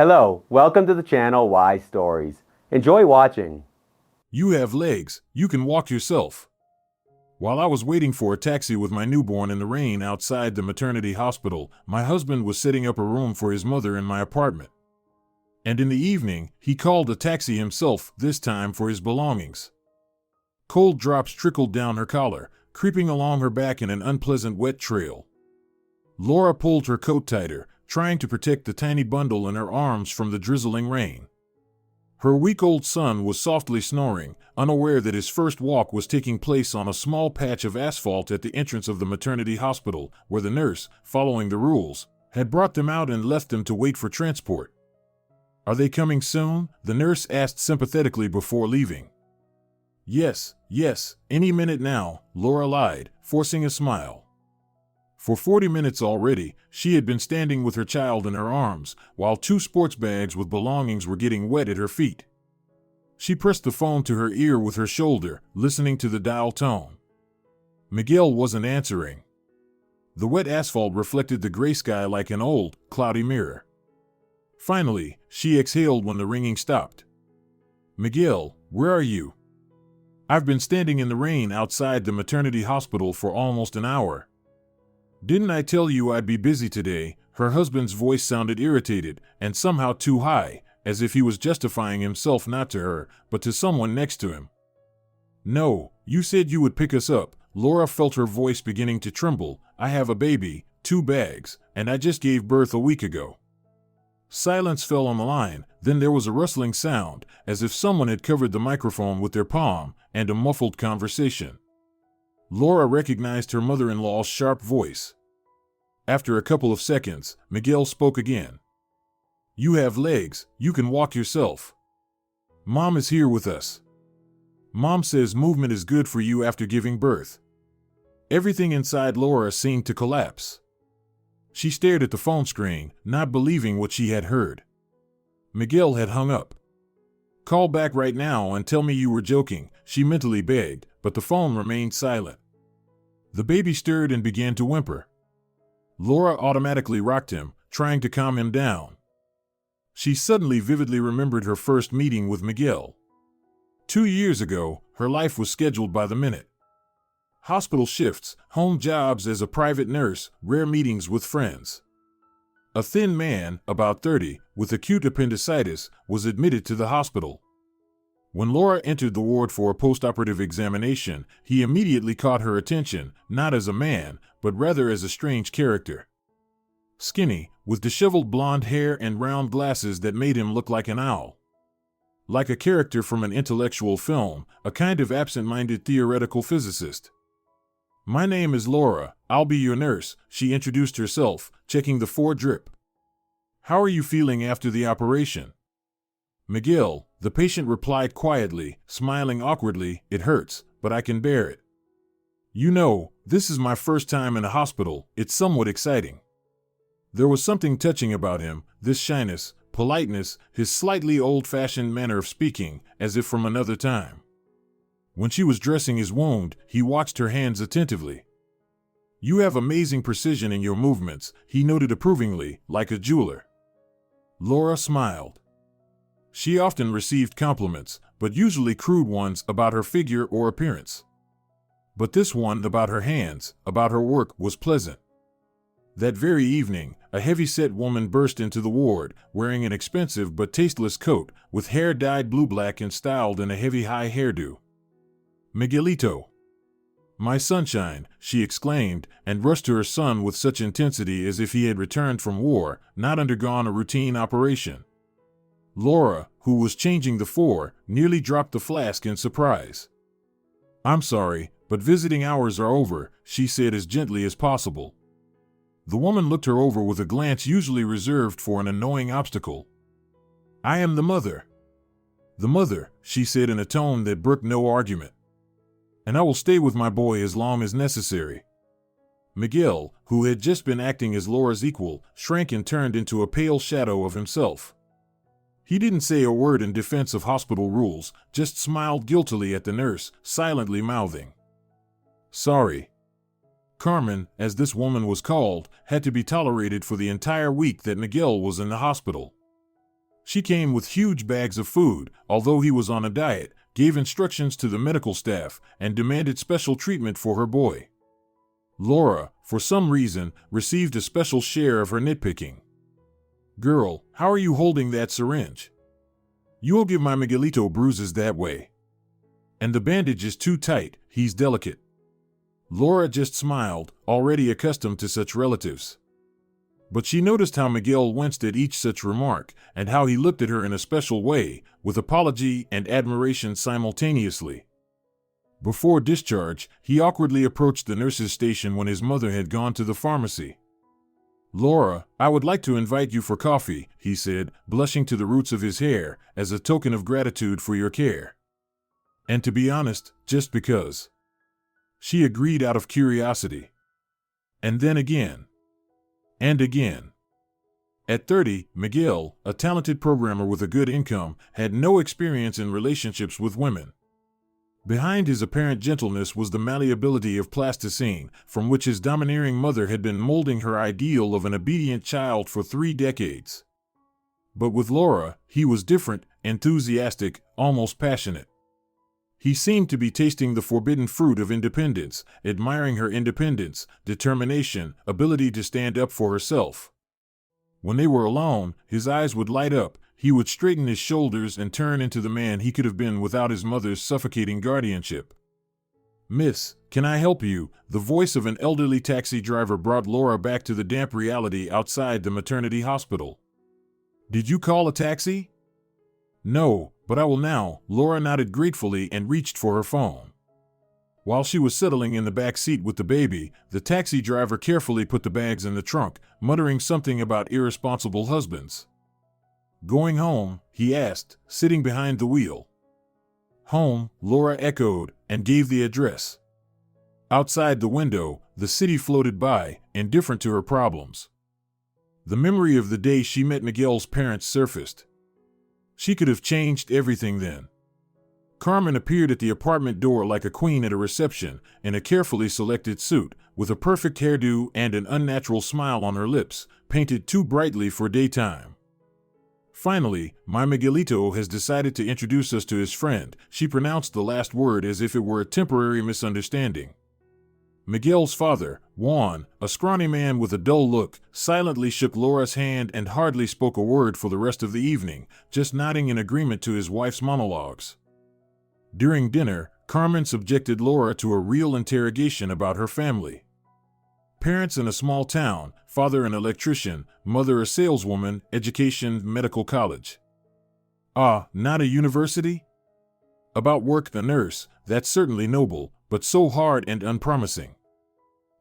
Hello, welcome to the channel Why Stories. Enjoy watching. You have legs, you can walk yourself. While I was waiting for a taxi with my newborn in the rain outside the maternity hospital, my husband was setting up a room for his mother in my apartment. And in the evening, he called a taxi himself, this time for his belongings. Cold drops trickled down her collar, creeping along her back in an unpleasant wet trail. Laura pulled her coat tighter, trying to protect the tiny bundle in her arms from the drizzling rain. Her week-old son was softly snoring, unaware that his first walk was taking place on a small patch of asphalt at the entrance of the maternity hospital, where the nurse, following the rules, had brought them out and left them to wait for transport. "Are they coming soon?" the nurse asked sympathetically before leaving. Yes, any minute now," Laura lied, forcing a smile. For 40 minutes already, she had been standing with her child in her arms, while 2 sports bags with belongings were getting wet at her feet. She pressed the phone to her ear with her shoulder, listening to the dial tone. Miguel wasn't answering. The wet asphalt reflected the gray sky like an old, cloudy mirror. Finally, she exhaled when the ringing stopped. "Miguel, where are you?" "I've been standing in the rain outside the maternity hospital for almost an hour." "Didn't I tell you I'd be busy today?" Her husband's voice sounded irritated, and somehow too high, as if he was justifying himself not to her, but to someone next to him. "No, you said you would pick us up." Laura felt her voice beginning to tremble. "I have a baby, 2 bags, and I just gave birth a week ago." Silence fell on the line, then there was a rustling sound, as if someone had covered the microphone with their palm, and a muffled conversation. Laura recognized her mother-in-law's sharp voice. After a couple of seconds, Miguel spoke again. "You have legs, you can walk yourself. Mom is here with us. Mom says movement is good for you after giving birth." Everything inside Laura seemed to collapse. She stared at the phone screen, not believing what she had heard. Miguel had hung up. "Call back right now and tell me you were joking," she mentally begged, but the phone remained silent. The baby stirred and began to whimper. Laura automatically rocked him, trying to calm him down. She suddenly vividly remembered her first meeting with Miguel. 2 years ago, her life was scheduled by the minute. Hospital shifts, home jobs as a private nurse, rare meetings with friends. A thin man, about 30, with acute appendicitis, was admitted to the hospital. When Laura entered the ward for a post-operative examination, he immediately caught her attention, not as a man, but rather as a strange character. Skinny, with disheveled blonde hair and round glasses that made him look like an owl. Like a character from an intellectual film, a kind of absent-minded theoretical physicist. "My name is Laura, I'll be your nurse," she introduced herself, checking the 4-drip. "How are you feeling after the operation?" "Miguel," the patient replied quietly, smiling awkwardly, "it hurts, but I can bear it. You know, this is my first time in a hospital, it's somewhat exciting." There was something touching about him, this shyness, politeness, his slightly old-fashioned manner of speaking, as if from another time. When she was dressing his wound, he watched her hands attentively. "You have amazing precision in your movements," he noted approvingly, like a jeweler. Laura smiled. She often received compliments, but usually crude ones about her figure or appearance. But this one about her hands, about her work, was pleasant. That very evening, a heavy-set woman burst into the ward, wearing an expensive but tasteless coat, with hair dyed blue-black and styled in a heavy high hairdo. "Miguelito! My sunshine," she exclaimed, and rushed to her son with such intensity as if he had returned from war, not undergone a routine operation. Laura, who was changing the 4, nearly dropped the flask in surprise. "I'm sorry, but visiting hours are over," she said as gently as possible. The woman looked her over with a glance usually reserved for an annoying obstacle. "I am the mother." "The mother," she said in a tone that brooked no argument. "And I will stay with my boy as long as necessary." Miguel, who had just been acting as Laura's equal, shrank and turned into a pale shadow of himself. He didn't say a word in defense of hospital rules, just smiled guiltily at the nurse, silently mouthing, "Sorry." Carmen, as this woman was called, had to be tolerated for the entire week that Miguel was in the hospital. She came with huge bags of food, although he was on a diet, gave instructions to the medical staff, and demanded special treatment for her boy. Laura, for some reason, received a special share of her nitpicking. "Girl, how are you holding that syringe? You won't give my Miguelito bruises that way. And the bandage is too tight, he's delicate." Laura just smiled, already accustomed to such relatives. But she noticed how Miguel winced at each such remark, and how he looked at her in a special way, with apology and admiration simultaneously. Before discharge, he awkwardly approached the nurse's station when his mother had gone to the pharmacy. "Laura, I would like to invite you for coffee," he said, blushing to the roots of his hair, "as a token of gratitude for your care. And to be honest, just because." She agreed out of curiosity. And then again. And again. At 30, Miguel, a talented programmer with a good income, had no experience in relationships with women. Behind his apparent gentleness was the malleability of plasticine, from which his domineering mother had been molding her ideal of an obedient child for 3 decades. But with Laura, he was different, enthusiastic, almost passionate. He seemed to be tasting the forbidden fruit of independence, admiring her independence, determination, ability to stand up for herself. When they were alone, his eyes would light up, he would straighten his shoulders and turn into the man he could have been without his mother's suffocating guardianship. "Miss, can I help you?" The voice of an elderly taxi driver brought Laura back to the damp reality outside the maternity hospital. "Did you call a taxi?" "No, but I will now." Laura nodded gratefully and reached for her phone. While she was settling in the back seat with the baby, the taxi driver carefully put the bags in the trunk, muttering something about irresponsible husbands. "Going home?" he asked, sitting behind the wheel. "Home," Laura echoed, and gave the address. Outside the window, the city floated by, indifferent to her problems. The memory of the day she met Miguel's parents surfaced. She could have changed everything then. Carmen appeared at the apartment door like a queen at a reception, in a carefully selected suit, with a perfect hairdo and an unnatural smile on her lips, painted too brightly for daytime. "Finally, my Miguelito has decided to introduce us to his friend." She pronounced the last word as if it were a temporary misunderstanding. Miguel's father, Juan, a scrawny man with a dull look, silently shook Laura's hand and hardly spoke a word for the rest of the evening, just nodding in agreement to his wife's monologues. During dinner, Carmen subjected Laura to a real interrogation about her family. Parents in a small town, father an electrician, mother a saleswoman, education medical college. "Ah, not a university?" "About work the nurse, that's certainly noble, but so hard and unpromising."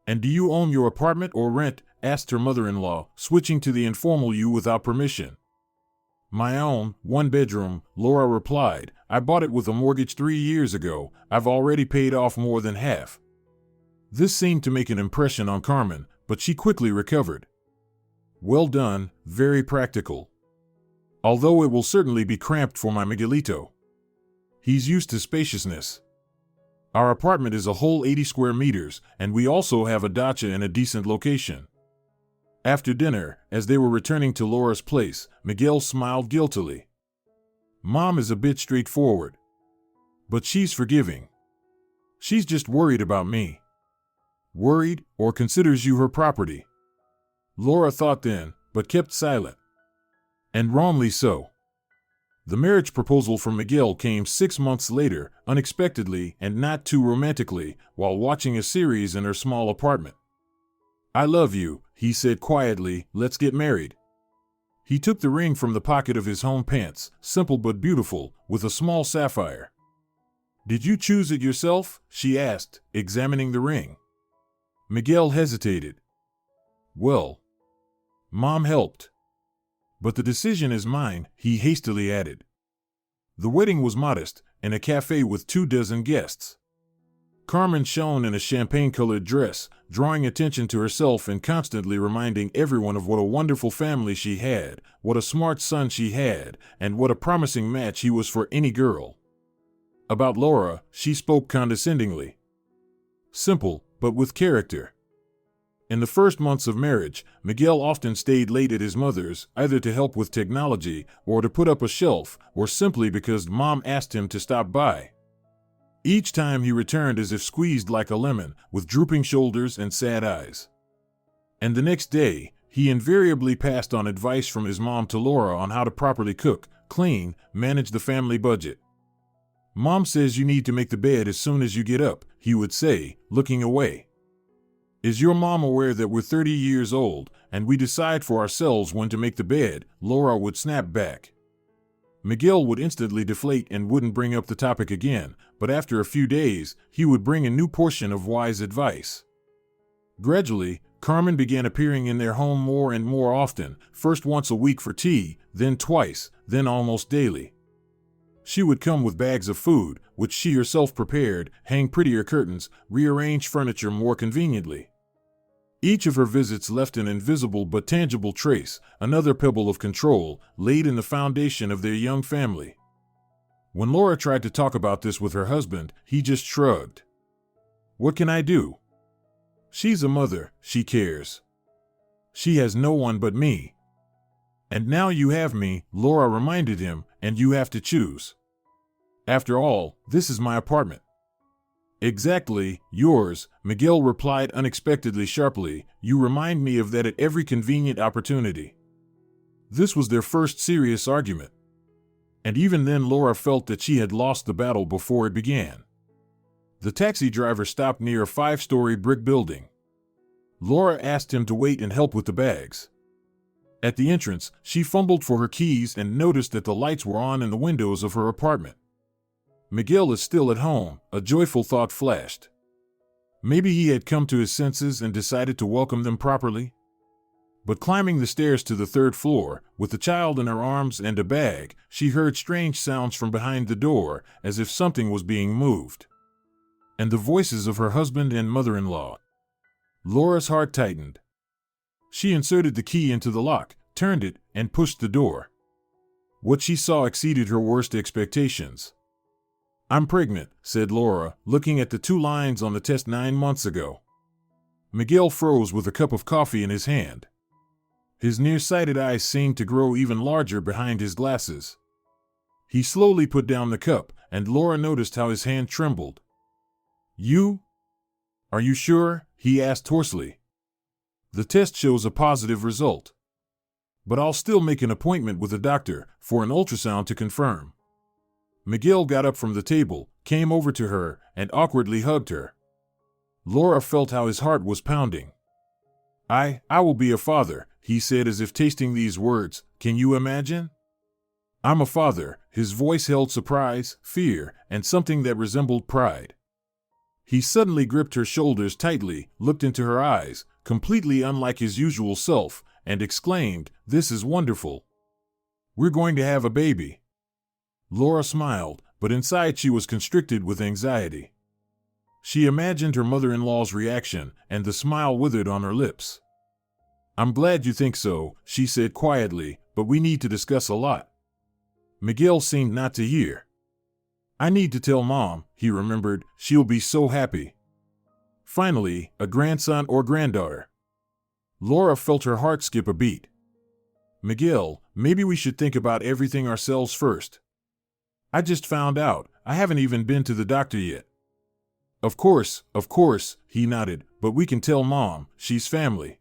"And do you own your apartment or rent?" asked her mother-in-law, switching to the informal you without permission. "My own, 1 bedroom, Laura replied. "I bought it with a mortgage 3 years ago. I've already paid off more than half." This seemed to make an impression on Carmen, but she quickly recovered. "Well done, very practical. Although it will certainly be cramped for my Miguelito. He's used to spaciousness. Our apartment is a whole 80 square meters, and we also have a dacha in a decent location." After dinner, as they were returning to Laura's place, Miguel smiled guiltily. "Mom is a bit straightforward. But she's forgiving. She's just worried about me." "Worried, or considers you her property?" Laura thought then, but kept silent. And wrongly so. The marriage proposal from Miguel came 6 months later, unexpectedly and not too romantically, while watching a series in her small apartment. "I love you," he said quietly. "Let's get married." He took the ring from the pocket of his home pants, simple but beautiful, with a small sapphire. "Did you choose it yourself?" she asked, examining the ring. Miguel hesitated. "Well, Mom helped. But the decision is mine," he hastily added. The wedding was modest, in a cafe with 24 guests. Carmen shone in a champagne-colored dress, drawing attention to herself and constantly reminding everyone of what a wonderful family she had, what a smart son she had, and what a promising match he was for any girl. About Laura, she spoke condescendingly. Simple, but with character. In the first months of marriage, Miguel often stayed late at his mother's, either to help with technology, or to put up a shelf, or simply because Mom asked him to stop by. Each time he returned as if squeezed like a lemon, with drooping shoulders and sad eyes. And the next day, he invariably passed on advice from his mom to Laura on how to properly cook, clean, manage the family budget. "Mom says you need to make the bed as soon as you get up," he would say, looking away. "Is your mom aware that we're 30 years old, and we decide for ourselves when to make the bed?" Laura would snap back. Miguel would instantly deflate and wouldn't bring up the topic again, but after a few days, he would bring a new portion of wise advice. Gradually, Carmen began appearing in their home more and more often, first once a week for tea, then twice, then almost daily. She would come with bags of food, which she herself prepared, hang prettier curtains, rearrange furniture more conveniently. Each of her visits left an invisible but tangible trace, another pebble of control, laid in the foundation of their young family. When Laura tried to talk about this with her husband, he just shrugged. "What can I do? She's a mother, she cares. She has no one but me. And now you have me," Laura reminded him, "and you have to choose. After all, this is my apartment." "Exactly, yours," Miguel replied unexpectedly sharply. "You remind me of that at every convenient opportunity." This was their first serious argument. And even then Laura felt that she had lost the battle before it began. The taxi driver stopped near a 5-story brick building. Laura asked him to wait and help with the bags. At the entrance, she fumbled for her keys and noticed that the lights were on in the windows of her apartment. Miguel is still at home, a joyful thought flashed. Maybe he had come to his senses and decided to welcome them properly? But climbing the stairs to the 3rd floor, with the child in her arms and a bag, she heard strange sounds from behind the door, as if something was being moved. And the voices of her husband and mother-in-law. Laura's heart tightened. She inserted the key into the lock, turned it, and pushed the door. What she saw exceeded her worst expectations. "I'm pregnant," said Laura, looking at the 2 lines on the test 9 months ago. Miguel froze with a cup of coffee in his hand. His nearsighted eyes seemed to grow even larger behind his glasses. He slowly put down the cup, and Laura noticed how his hand trembled. "You? Are you sure?" he asked hoarsely. "The test shows a positive result. But I'll still make an appointment with a doctor for an ultrasound to confirm." Miguel got up from the table, came over to her, and awkwardly hugged her. Laura felt how his heart was pounding. I will be a father," he said as if tasting these words. "Can you imagine?" "I'm a father." His voice held surprise, fear, and something that resembled pride. He suddenly gripped her shoulders tightly, looked into her eyes, completely unlike his usual self, and exclaimed, "This is wonderful. We're going to have a baby." Laura smiled, but inside she was constricted with anxiety. She imagined her mother-in-law's reaction, and the smile withered on her lips. "I'm glad you think so," she said quietly, "but we need to discuss a lot." Miguel seemed not to hear. "I need to tell Mom," he remembered. "She'll be so happy. Finally, a grandson or granddaughter." Laura felt her heart skip a beat. "Miguel, maybe we should think about everything ourselves first. I just found out, I haven't even been to the doctor yet." Of course," he nodded, "but we can tell Mom, she's family."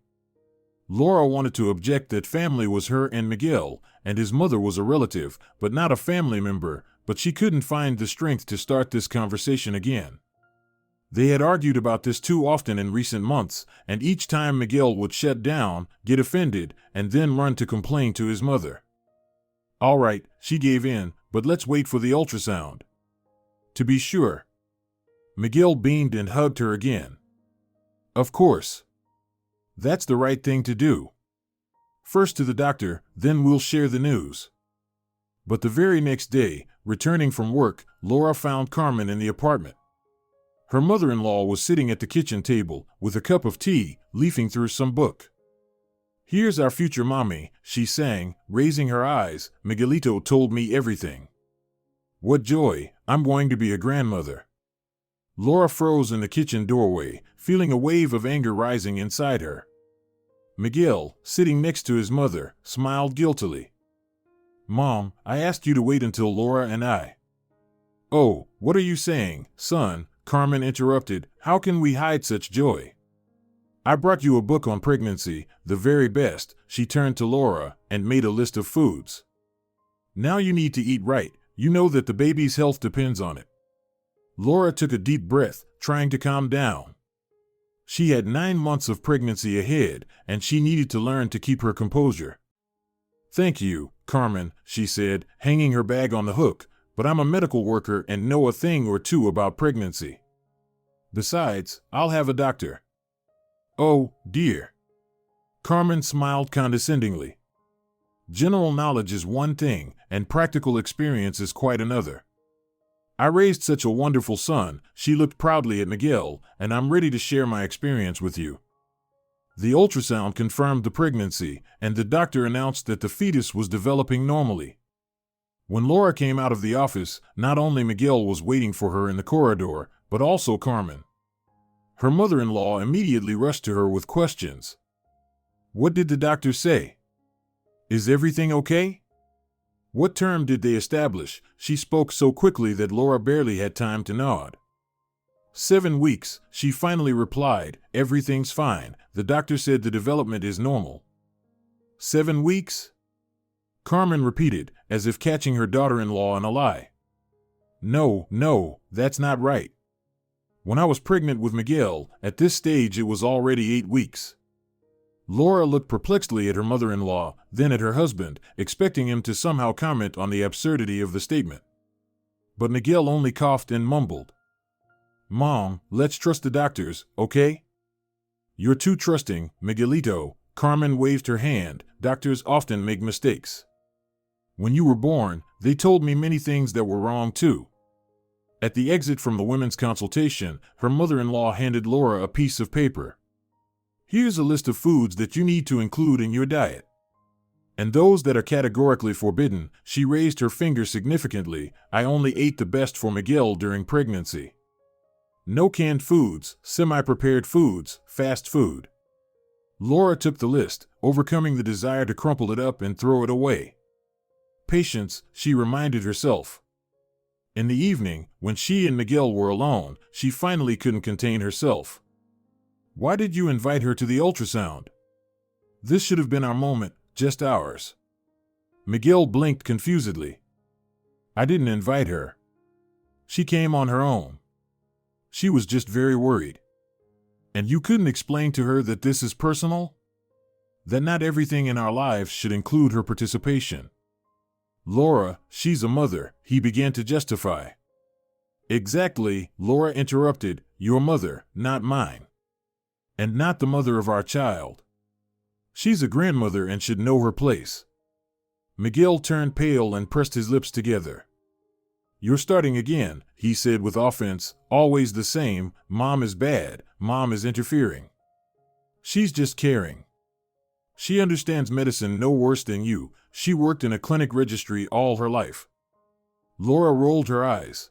Laura wanted to object that family was her and Miguel, and his mother was a relative, but not a family member, but she couldn't find the strength to start this conversation again. They had argued about this too often in recent months, and each time Miguel would shut down, get offended, and then run to complain to his mother. "All right," she gave in, "but let's wait for the ultrasound." "To be sure." Miguel beamed and hugged her again. "Of course. That's the right thing to do. First to the doctor, then we'll share the news." But the very next day, returning from work, Laura found Carmen in the apartment. Her mother-in-law was sitting at the kitchen table, with a cup of tea, leafing through some book. "Here's our future mommy," she sang, raising her eyes. "Miguelito told me everything. What joy, I'm going to be a grandmother." Laura froze in the kitchen doorway, feeling a wave of anger rising inside her. Miguel, sitting next to his mother, smiled guiltily. "Mom, I asked you to wait until Laura and I—" "Oh, what are you saying, son?" Carmen interrupted. "How can we hide such joy? I brought you a book on pregnancy, the very best." She turned to Laura and made a list of foods. "Now you need to eat right. You know that the baby's health depends on it." Laura took a deep breath, trying to calm down. She had 9 months of pregnancy ahead, and she needed to learn to keep her composure. "Thank you, Carmen," she said, hanging her bag on the hook, "but I'm a medical worker and know a thing or two about pregnancy. Besides, I'll have a doctor." "Oh, dear." Carmen smiled condescendingly. "General knowledge is one thing, and practical experience is quite another. I raised such a wonderful son," she looked proudly at Miguel, "and I'm ready to share my experience with you." The ultrasound confirmed the pregnancy, and the doctor announced that the fetus was developing normally. When Laura came out of the office, not only Miguel was waiting for her in the corridor, but also Carmen. Her mother-in-law immediately rushed to her with questions. "What did the doctor say? Is everything okay? What term did they establish?" She spoke so quickly that Laura barely had time to nod. 7 weeks, she finally replied. "Everything's fine. The doctor said the development is normal." 7 weeks? Carmen repeated, as if catching her daughter-in-law in a lie. No, that's not right. When I was pregnant with Miguel, at this stage it was already 8 weeks. Laura looked perplexedly at her mother-in-law, then at her husband, expecting him to somehow comment on the absurdity of the statement. But Miguel only coughed and mumbled. "Mom, let's trust the doctors, okay?" "You're too trusting, Miguelito." Carmen waved her hand. "Doctors often make mistakes. When you were born, they told me many things that were wrong too." At the exit from the women's consultation, her mother-in-law handed Laura a piece of paper. "Here's a list of foods that you need to include in your diet. And those that are categorically forbidden." She raised her finger significantly. "I only ate the best for Miguel during pregnancy. No canned foods, semi-prepared foods, fast food." Laura took the list, overcoming the desire to crumple it up and throw it away. Patience, she reminded herself. In the evening, when she and Miguel were alone, she finally couldn't contain herself. "Why did you invite her to the ultrasound? This should have been our moment, just ours." Miguel blinked confusedly. "I didn't invite her. She came on her own. She was just very worried." "And you couldn't explain to her that this is personal? That not everything in our lives should include her participation?" "Laura, she's a mother," he began to justify. "Exactly," Laura interrupted. "Your mother, not mine. And not the mother of our child. She's a grandmother and should know her place." Miguel turned pale and pressed his lips together. "You're starting again," he said with offense. "Always the same. Mom is bad. Mom is interfering. She's just caring. She understands medicine no worse than you. She worked in a clinic registry all her life." Laura rolled her eyes.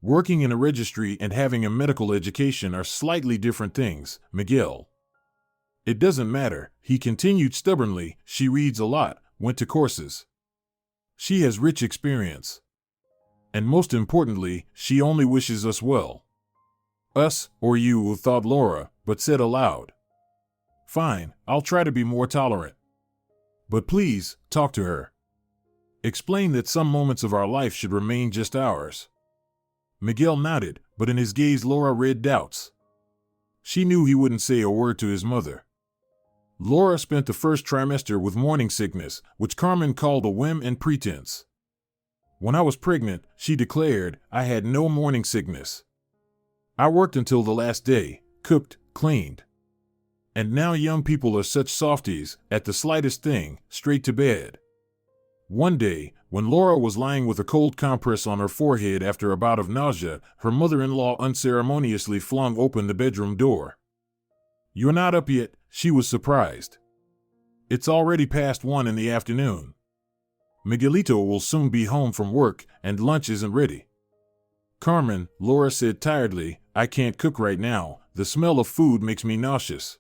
"Working in a registry and having a medical education are slightly different things, Miguel." "It doesn't matter," he continued stubbornly. "She reads a lot, went to courses. She has rich experience. And most importantly, she only wishes us well." "Us, or you," thought Laura, but said aloud. "Fine, I'll try to be more tolerant. But please, talk to her. Explain that some moments of our life should remain just ours." Miguel nodded, but in his gaze Laura read doubts. She knew he wouldn't say a word to his mother. Laura spent the first trimester with morning sickness, which Carmen called a whim and pretense. "When I was pregnant," she declared, "I had no morning sickness. I worked until the last day, cooked, cleaned. And now young people are such softies, at the slightest thing, straight to bed." One day, when Laura was lying with a cold compress on her forehead after a bout of nausea, her mother-in-law unceremoniously flung open the bedroom door. "You're not up yet?" She was surprised. "It's already past 1 in the afternoon. Miguelito will soon be home from work, and lunch isn't ready." Carmen, Laura said tiredly, I can't cook right now. The smell of food makes me nauseous.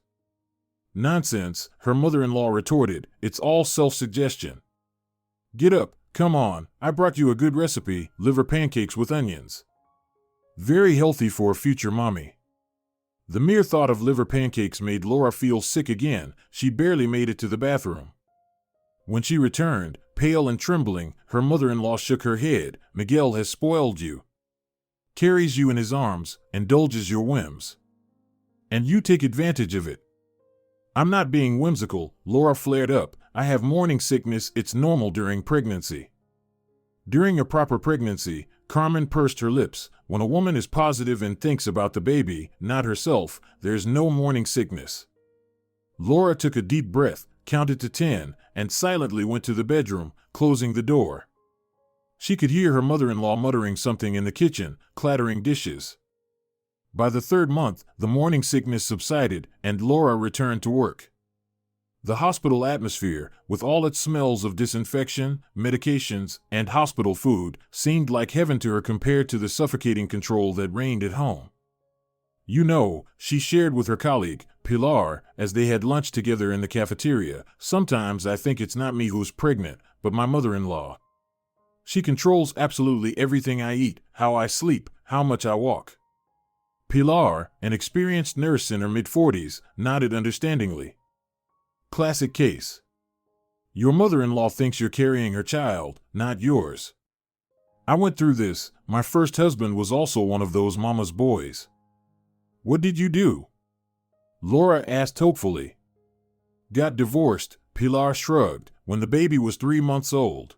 Nonsense, her mother-in-law retorted. It's all self-suggestion. Get up, come on, I brought you a good recipe, liver pancakes with onions. Very healthy for a future mommy. The mere thought of liver pancakes made Laura feel sick again. She barely made it to the bathroom. When she returned, pale and trembling, her mother-in-law shook her head. Miguel has spoiled you. Carries you in his arms, indulges your whims. And you take advantage of it. I'm not being whimsical, Laura flared up. I have morning sickness, it's normal during pregnancy. During a proper pregnancy, Carmen pursed her lips. When a woman is positive and thinks about the baby, not herself, there's no morning sickness. Laura took a deep breath, counted to 10, and silently went to the bedroom, closing the door. She could hear her mother-in-law muttering something in the kitchen, clattering dishes. By the 3rd month, the morning sickness subsided, and Laura returned to work. The hospital atmosphere, with all its smells of disinfection, medications, and hospital food, seemed like heaven to her compared to the suffocating control that reigned at home. You know, she shared with her colleague, Pilar, as they had lunch together in the cafeteria, sometimes I think it's not me who's pregnant, but my mother-in-law. She controls absolutely everything I eat, how I sleep, how much I walk. Pilar, an experienced nurse in her mid-40s, nodded understandingly. Classic case. Your mother-in-law thinks you're carrying her child, not yours. I went through this. My first husband was also one of those mama's boys. What did you do? Laura asked hopefully. Got divorced, Pilar shrugged, when the baby was 3 months old.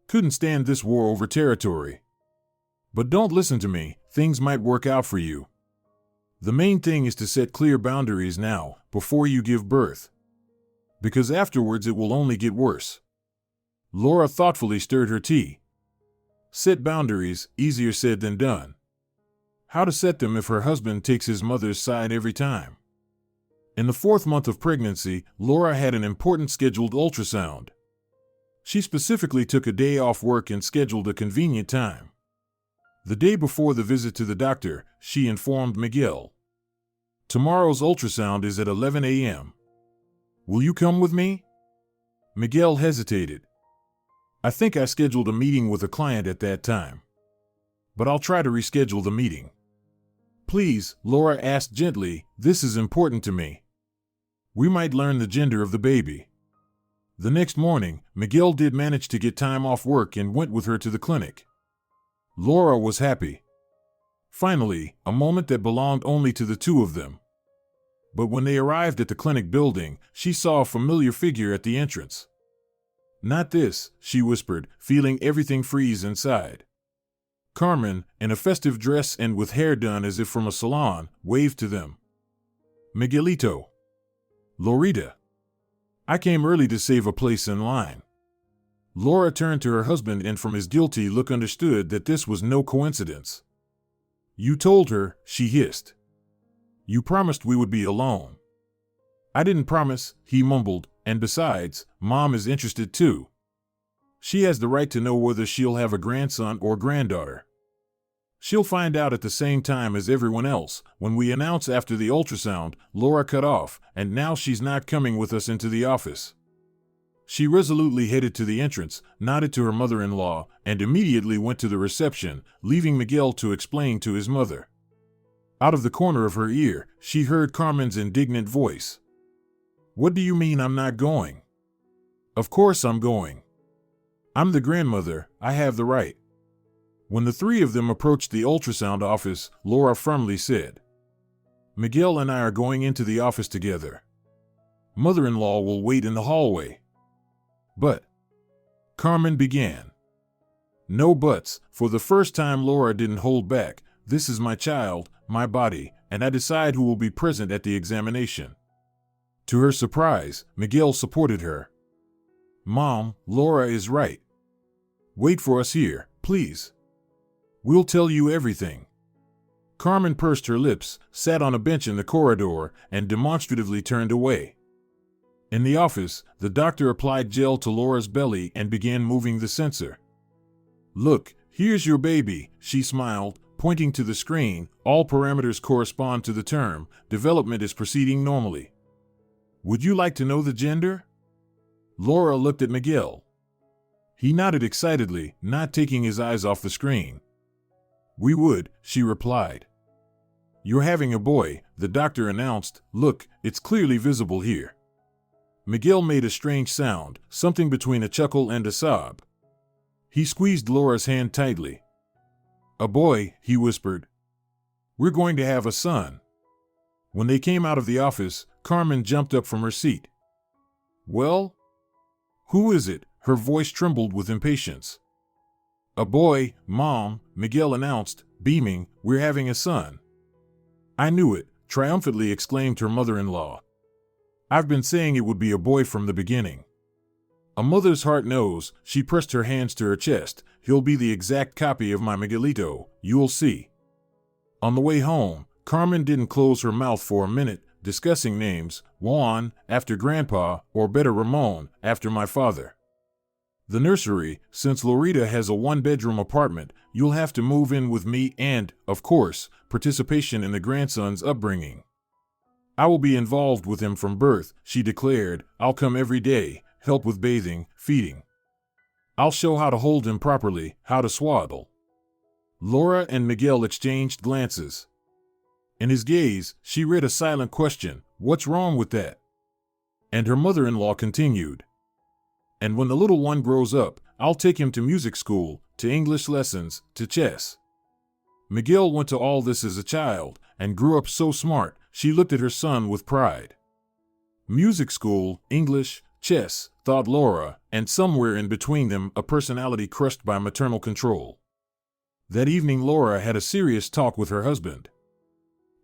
Couldn't stand this war over territory. But don't listen to me, things might work out for you. The main thing is to set clear boundaries now, before you give birth. Because afterwards it will only get worse. Laura thoughtfully stirred her tea. Set boundaries, easier said than done. How to set them if her husband takes his mother's side every time? In the 4th month of pregnancy, Laura had an important scheduled ultrasound. She specifically took a day off work and scheduled a convenient time. The day before the visit to the doctor, she informed Miguel. Tomorrow's ultrasound is at 11 a.m. Will you come with me? Miguel hesitated. I think I scheduled a meeting with a client at that time. But I'll try to reschedule the meeting. Please, Laura asked gently, this is important to me. We might learn the gender of the baby. The next morning, Miguel did manage to get time off work and went with her to the clinic. Laura was happy. Finally, a moment that belonged only to the two of them. But when they arrived at the clinic building, she saw a familiar figure at the entrance. Not this, she whispered, feeling everything freeze inside. Carmen, in a festive dress and with hair done as if from a salon, waved to them. Miguelito. Lorita. I came early to save a place in line. Laura turned to her husband and from his guilty look understood that this was no coincidence. You told her, she hissed. You promised we would be alone. I didn't promise, he mumbled, and besides, Mom is interested too. She has the right to know whether she'll have a grandson or granddaughter. She'll find out at the same time as everyone else. When we announce after the ultrasound, Laura cut off, and now she's not coming with us into the office. She resolutely headed to the entrance, nodded to her mother-in-law, and immediately went to the reception, leaving Miguel to explain to his mother. Out of the corner of her ear, she heard Carmen's indignant voice. What do you mean I'm not going? Of course I'm going. I'm the grandmother, I have the right. When the three of them approached the ultrasound office, Laura firmly said, Miguel and I are going into the office together. Mother-in-law will wait in the hallway. But, Carmen began. No buts. For the first time Laura didn't hold back. This is my child, my body, and I decide who will be present at the examination. To her surprise, Miguel supported her. Mom, Laura is right. Wait for us here, please. We'll tell you everything. Carmen pursed her lips, sat on a bench in the corridor, and demonstratively turned away. In the office, the doctor applied gel to Laura's belly and began moving the sensor. Look, Here's your baby, she smiled, pointing to the screen. All parameters correspond to the term. Development is proceeding normally. Would you like to know the gender? Laura looked at Miguel. He nodded excitedly, not taking his eyes off the screen. We would, she replied. You're having a boy, the doctor announced. Look, it's clearly visible here. Miguel made a strange sound, something between a chuckle and a sob. He squeezed Laura's hand tightly. A boy, he whispered. We're going to have a son. When they came out of the office, Carmen jumped up from her seat. Well? Who is it? Her voice trembled with impatience. A boy, Mom, Miguel announced, beaming. We're having a son. I knew it, triumphantly exclaimed her mother-in-law. I've been saying it would be a boy from the beginning. A mother's heart knows, she pressed her hands to her chest. He'll be the exact copy of my Miguelito, you'll see. On the way home, Carmen didn't close her mouth for a minute, discussing names. Juan, after Grandpa, or better Ramon, after my father. The nursery, since Lorita has a one-bedroom apartment, you'll have to move in with me and, of course, participation in the grandson's upbringing. I will be involved with him from birth, she declared. I'll come every day, help with bathing, feeding. I'll show how to hold him properly, how to swaddle. Laura and Miguel exchanged glances. In his gaze, she read a silent question. What's wrong with that? And her mother-in-law continued. And when the little one grows up, I'll take him to music school, to English lessons, to chess. Miguel went to all this as a child, and grew up so smart, she looked at her son with pride. Music school, English, chess, thought Laura, and somewhere in between them a personality crushed by maternal control. That evening Laura had a serious talk with her husband.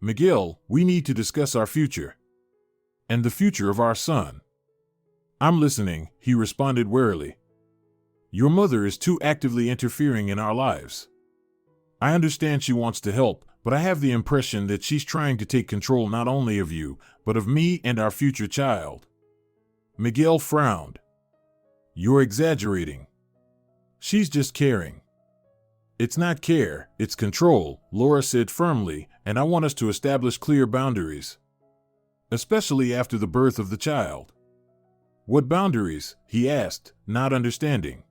Miguel, we need to discuss our future. And the future of our son. I'm listening, he responded warily. Your mother is too actively interfering in our lives. I understand she wants to help, but I have the impression that she's trying to take control not only of you, but of me and our future child. Miguel frowned. You're exaggerating. She's just caring. It's not care, it's control, Laura said firmly, and I want us to establish clear boundaries. Especially after the birth of the child. What boundaries? He asked, not understanding.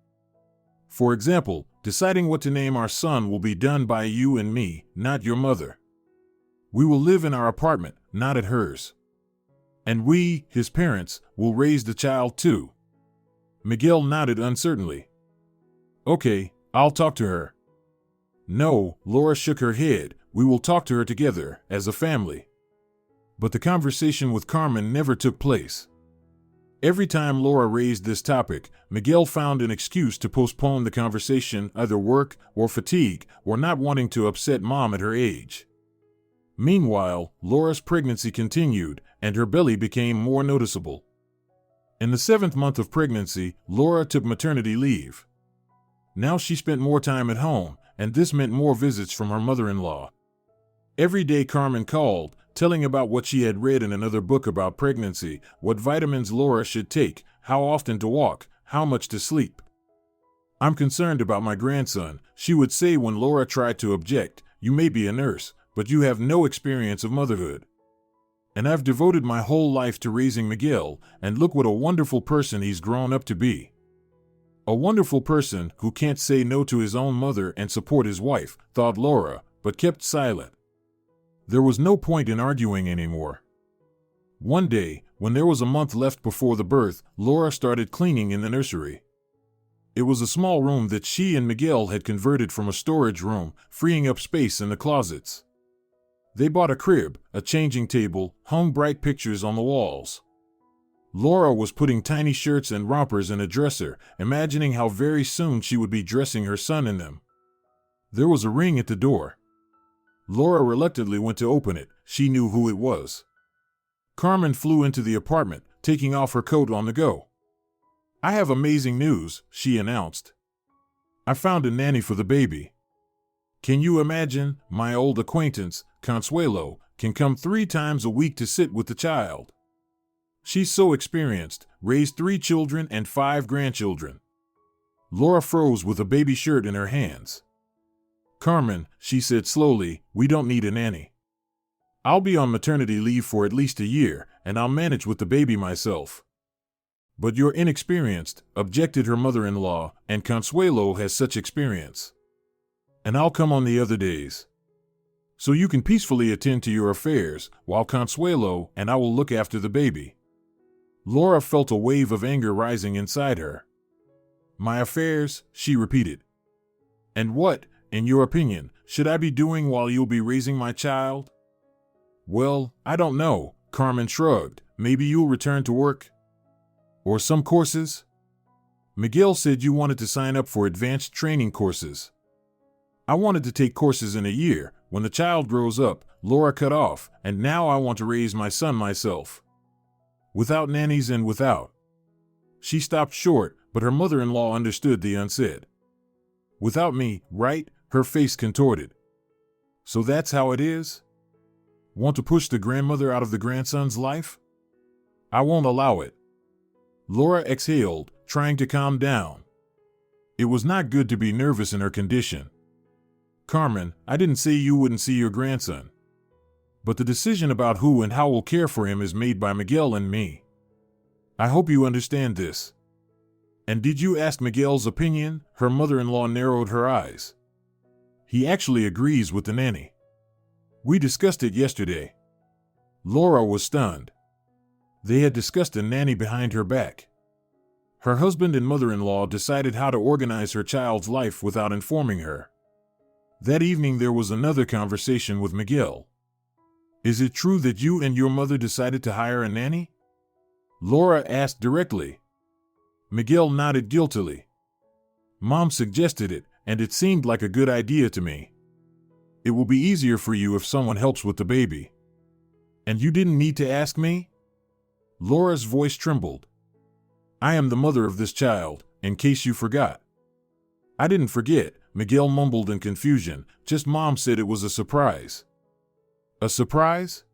For example, deciding what to name our son will be done by you and me, not your mother. We will live in our apartment, not at hers. And we, his parents, will raise the child too. Miguel nodded uncertainly. Okay, I'll talk to her. No, Laura shook her head. We will talk to her together, as a family. But the conversation with Carmen never took place. Every time Laura raised this topic, Miguel found an excuse to postpone the conversation, either work or fatigue, or not wanting to upset Mom at her age. Meanwhile, Laura's pregnancy continued, and her belly became more noticeable. In the 7th month of pregnancy, Laura took maternity leave. Now she spent more time at home, and this meant more visits from her mother-in-law. Every day Carmen called, telling about what she had read in another book about pregnancy, what vitamins Laura should take, how often to walk, how much to sleep. I'm concerned about my grandson, she would say when Laura tried to object. You may be a nurse, but you have no experience of motherhood. And I've devoted my whole life to raising Miguel, and look what a wonderful person he's grown up to be. A wonderful person who can't say no to his own mother and support his wife, thought Laura, but kept silent. There was no point in arguing anymore. One day, when there was a month left before the birth, Laura started cleaning in the nursery. It was a small room that she and Miguel had converted from a storage room, freeing up space in the closets. They bought a crib, a changing table, hung bright pictures on the walls. Laura was putting tiny shirts and rompers in a dresser, imagining how very soon she would be dressing her son in them. There was a ring at the door. Laura reluctantly went to open it. She knew who it was. Carmen flew into the apartment, taking off her coat on the go. I have amazing news, she announced. I found a nanny for the baby. Can you imagine? My old acquaintance, Consuelo, can come 3 times a week to sit with the child. She's so experienced, raised 3 children and 5 grandchildren. Laura froze with a baby shirt in her hands. Carmen, she said slowly, we don't need a nanny. I'll be on maternity leave for at least a year, and I'll manage with the baby myself. But you're inexperienced, objected her mother-in-law, and Consuelo has such experience. And I'll come on the other days. So you can peacefully attend to your affairs, while Consuelo and I will look after the baby. Laura felt a wave of anger rising inside her. My affairs, she repeated. And what, in your opinion, should I be doing while you'll be raising my child? Well, I don't know, Carmen shrugged. Maybe you'll return to work? Or some courses? Miguel said you wanted to sign up for advanced training courses. I wanted to take courses in a year. When the child grows up, Laura cut off, and now I want to raise my son myself. Without nannies and without. She stopped short, but her mother-in-law understood the unsaid. Without me, right? Her face contorted. So that's how it is? Want to push the grandmother out of the grandson's life? I won't allow it. Laura exhaled, trying to calm down. It was not good to be nervous in her condition. Carmen, I didn't say you wouldn't see your grandson. But the decision about who and how will care for him is made by Miguel and me. I hope you understand this. And did you ask Miguel's opinion? Her mother-in-law narrowed her eyes. He actually agrees with the nanny. We discussed it yesterday. Laura was stunned. They had discussed a nanny behind her back. Her husband and mother-in-law decided how to organize her child's life without informing her. That evening there was another conversation with Miguel. Is it true that you and your mother decided to hire a nanny? Laura asked directly. Miguel nodded guiltily. Mom suggested it, and it seemed like a good idea to me. It will be easier for you if someone helps with the baby. And you didn't need to ask me? Laura's voice trembled. I am the mother of this child, in case you forgot. I didn't forget, Miguel mumbled in confusion, just Mom said it was a surprise. A surprise?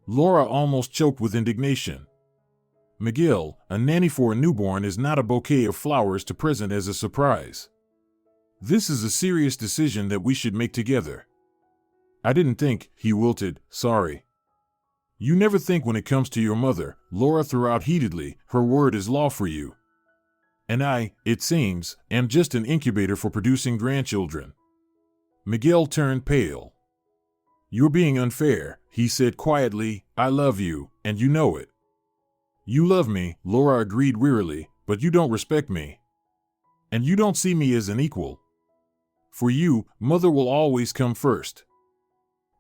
Laura almost choked with indignation. Miguel, a nanny for a newborn is not a bouquet of flowers to present as a surprise. This is a serious decision that we should make together. I didn't think, he wilted, sorry. You never think when it comes to your mother, Laura threw out heatedly, her word is law for you. And I, it seems, am just an incubator for producing grandchildren. Miguel turned pale. You're being unfair, he said quietly, I love you, and you know it. You love me, Laura agreed wearily, but you don't respect me. And you don't see me as an equal. For you, mother will always come first.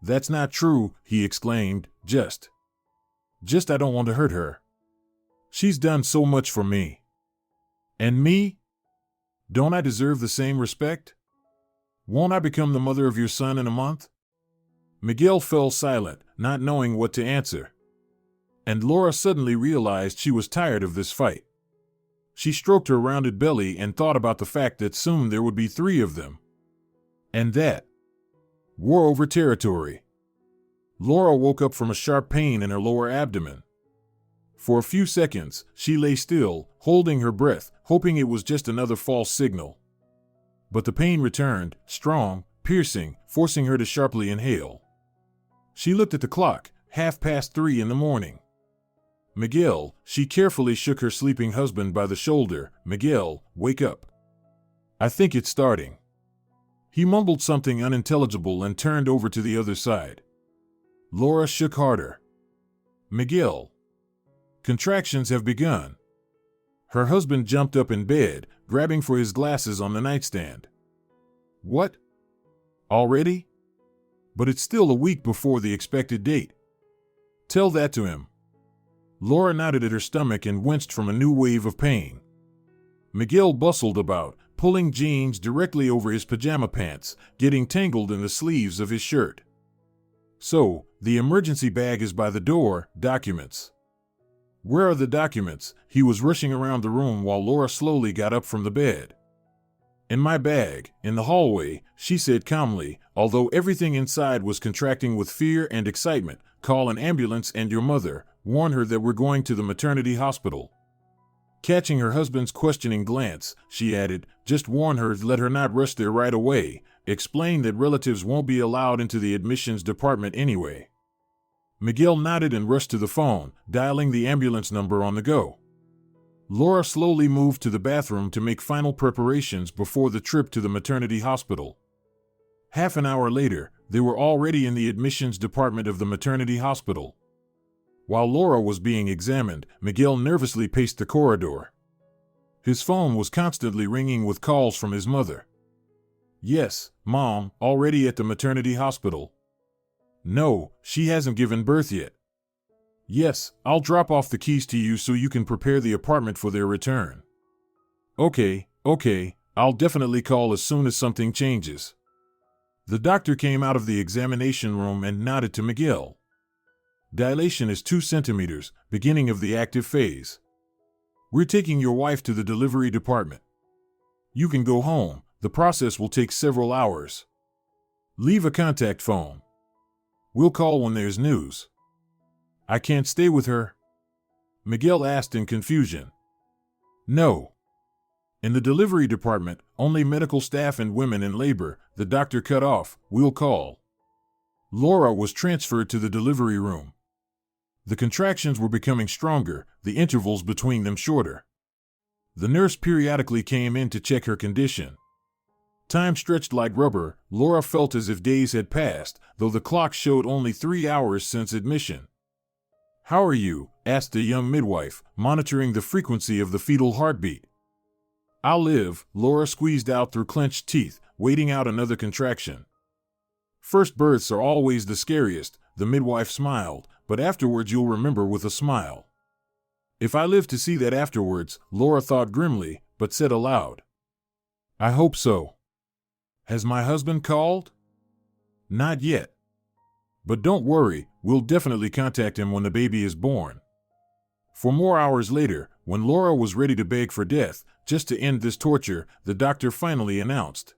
That's not true, he exclaimed, just I don't want to hurt her. She's done so much for me. And me? Don't I deserve the same respect? Won't I become the mother of your son in a month? Miguel fell silent, not knowing what to answer. And Laura suddenly realized she was tired of this fight. She stroked her rounded belly and thought about the fact that soon there would be 3 of them. And that war over territory. Laura woke up from a sharp pain in her lower abdomen. For a few seconds, she lay still, holding her breath, hoping it was just another false signal. But the pain returned, strong, piercing, forcing her to sharply inhale. She looked at the clock, 3:30 in the morning. Miguel, she carefully shook her sleeping husband by the shoulder. Miguel, wake up. I think it's starting. He mumbled something unintelligible and turned over to the other side. Laura shook harder. Miguel. Contractions have begun. Her husband jumped up in bed, grabbing for his glasses on the nightstand. What? Already? But it's still a week before the expected date. Tell that to him. Laura nodded at her stomach and winced from a new wave of pain. Miguel bustled about, pulling jeans directly over his pajama pants, getting tangled in the sleeves of his shirt. So, the emergency bag is by the door, documents. Where are the documents? He was rushing around the room while Laura slowly got up from the bed. In my bag, in the hallway, she said calmly, although everything inside was contracting with fear and excitement. Call an ambulance and your mother, warn her that we're going to the maternity hospital. Catching her husband's questioning glance, she added, just warn her, let her not rush there right away. explained that relatives won't be allowed into the admissions department anyway. Miguel nodded and rushed to the phone, dialing the ambulance number on the go. Laura slowly moved to the bathroom to make final preparations before the trip to the maternity hospital. Half an hour later, they were already in the admissions department of the maternity hospital. While Laura was being examined, Miguel nervously paced the corridor. His phone was constantly ringing with calls from his mother. "Yes, Mom, already at the maternity hospital." "No, she hasn't given birth yet." "Yes, I'll drop off the keys to you so you can prepare the apartment for their return." Okay, I'll definitely call as soon as something changes." The doctor came out of the examination room and nodded to Miguel. "Dilation is 2 centimeters, beginning of the active phase. We're taking your wife to the delivery department. You can go home, the process will take several hours. Leave a contact phone. We'll call when there's news." "I can't stay with her?" Miguel asked in confusion. "No. In the delivery department, only medical staff and women in labor," the doctor cut off. "We'll call." Laura was transferred to the delivery room. The contractions were becoming stronger, the intervals between them shorter. The nurse periodically came in to check her condition. Time stretched like rubber. Laura felt as if days had passed, though the clock showed only 3 hours since admission. "How are you?" asked the young midwife, monitoring the frequency of the fetal heartbeat. "I'll live," Laura squeezed out through clenched teeth, waiting out another contraction. "First births are always the scariest," the midwife smiled, "but afterwards you'll remember with a smile." "If I live to see that afterwards," Laura thought grimly, but said aloud, "I hope so." "Has my husband called?" "Not yet. But don't worry, we'll definitely contact him when the baby is born." 4 more hours later, when Laura was ready to beg for death, just to end this torture, the doctor finally announced,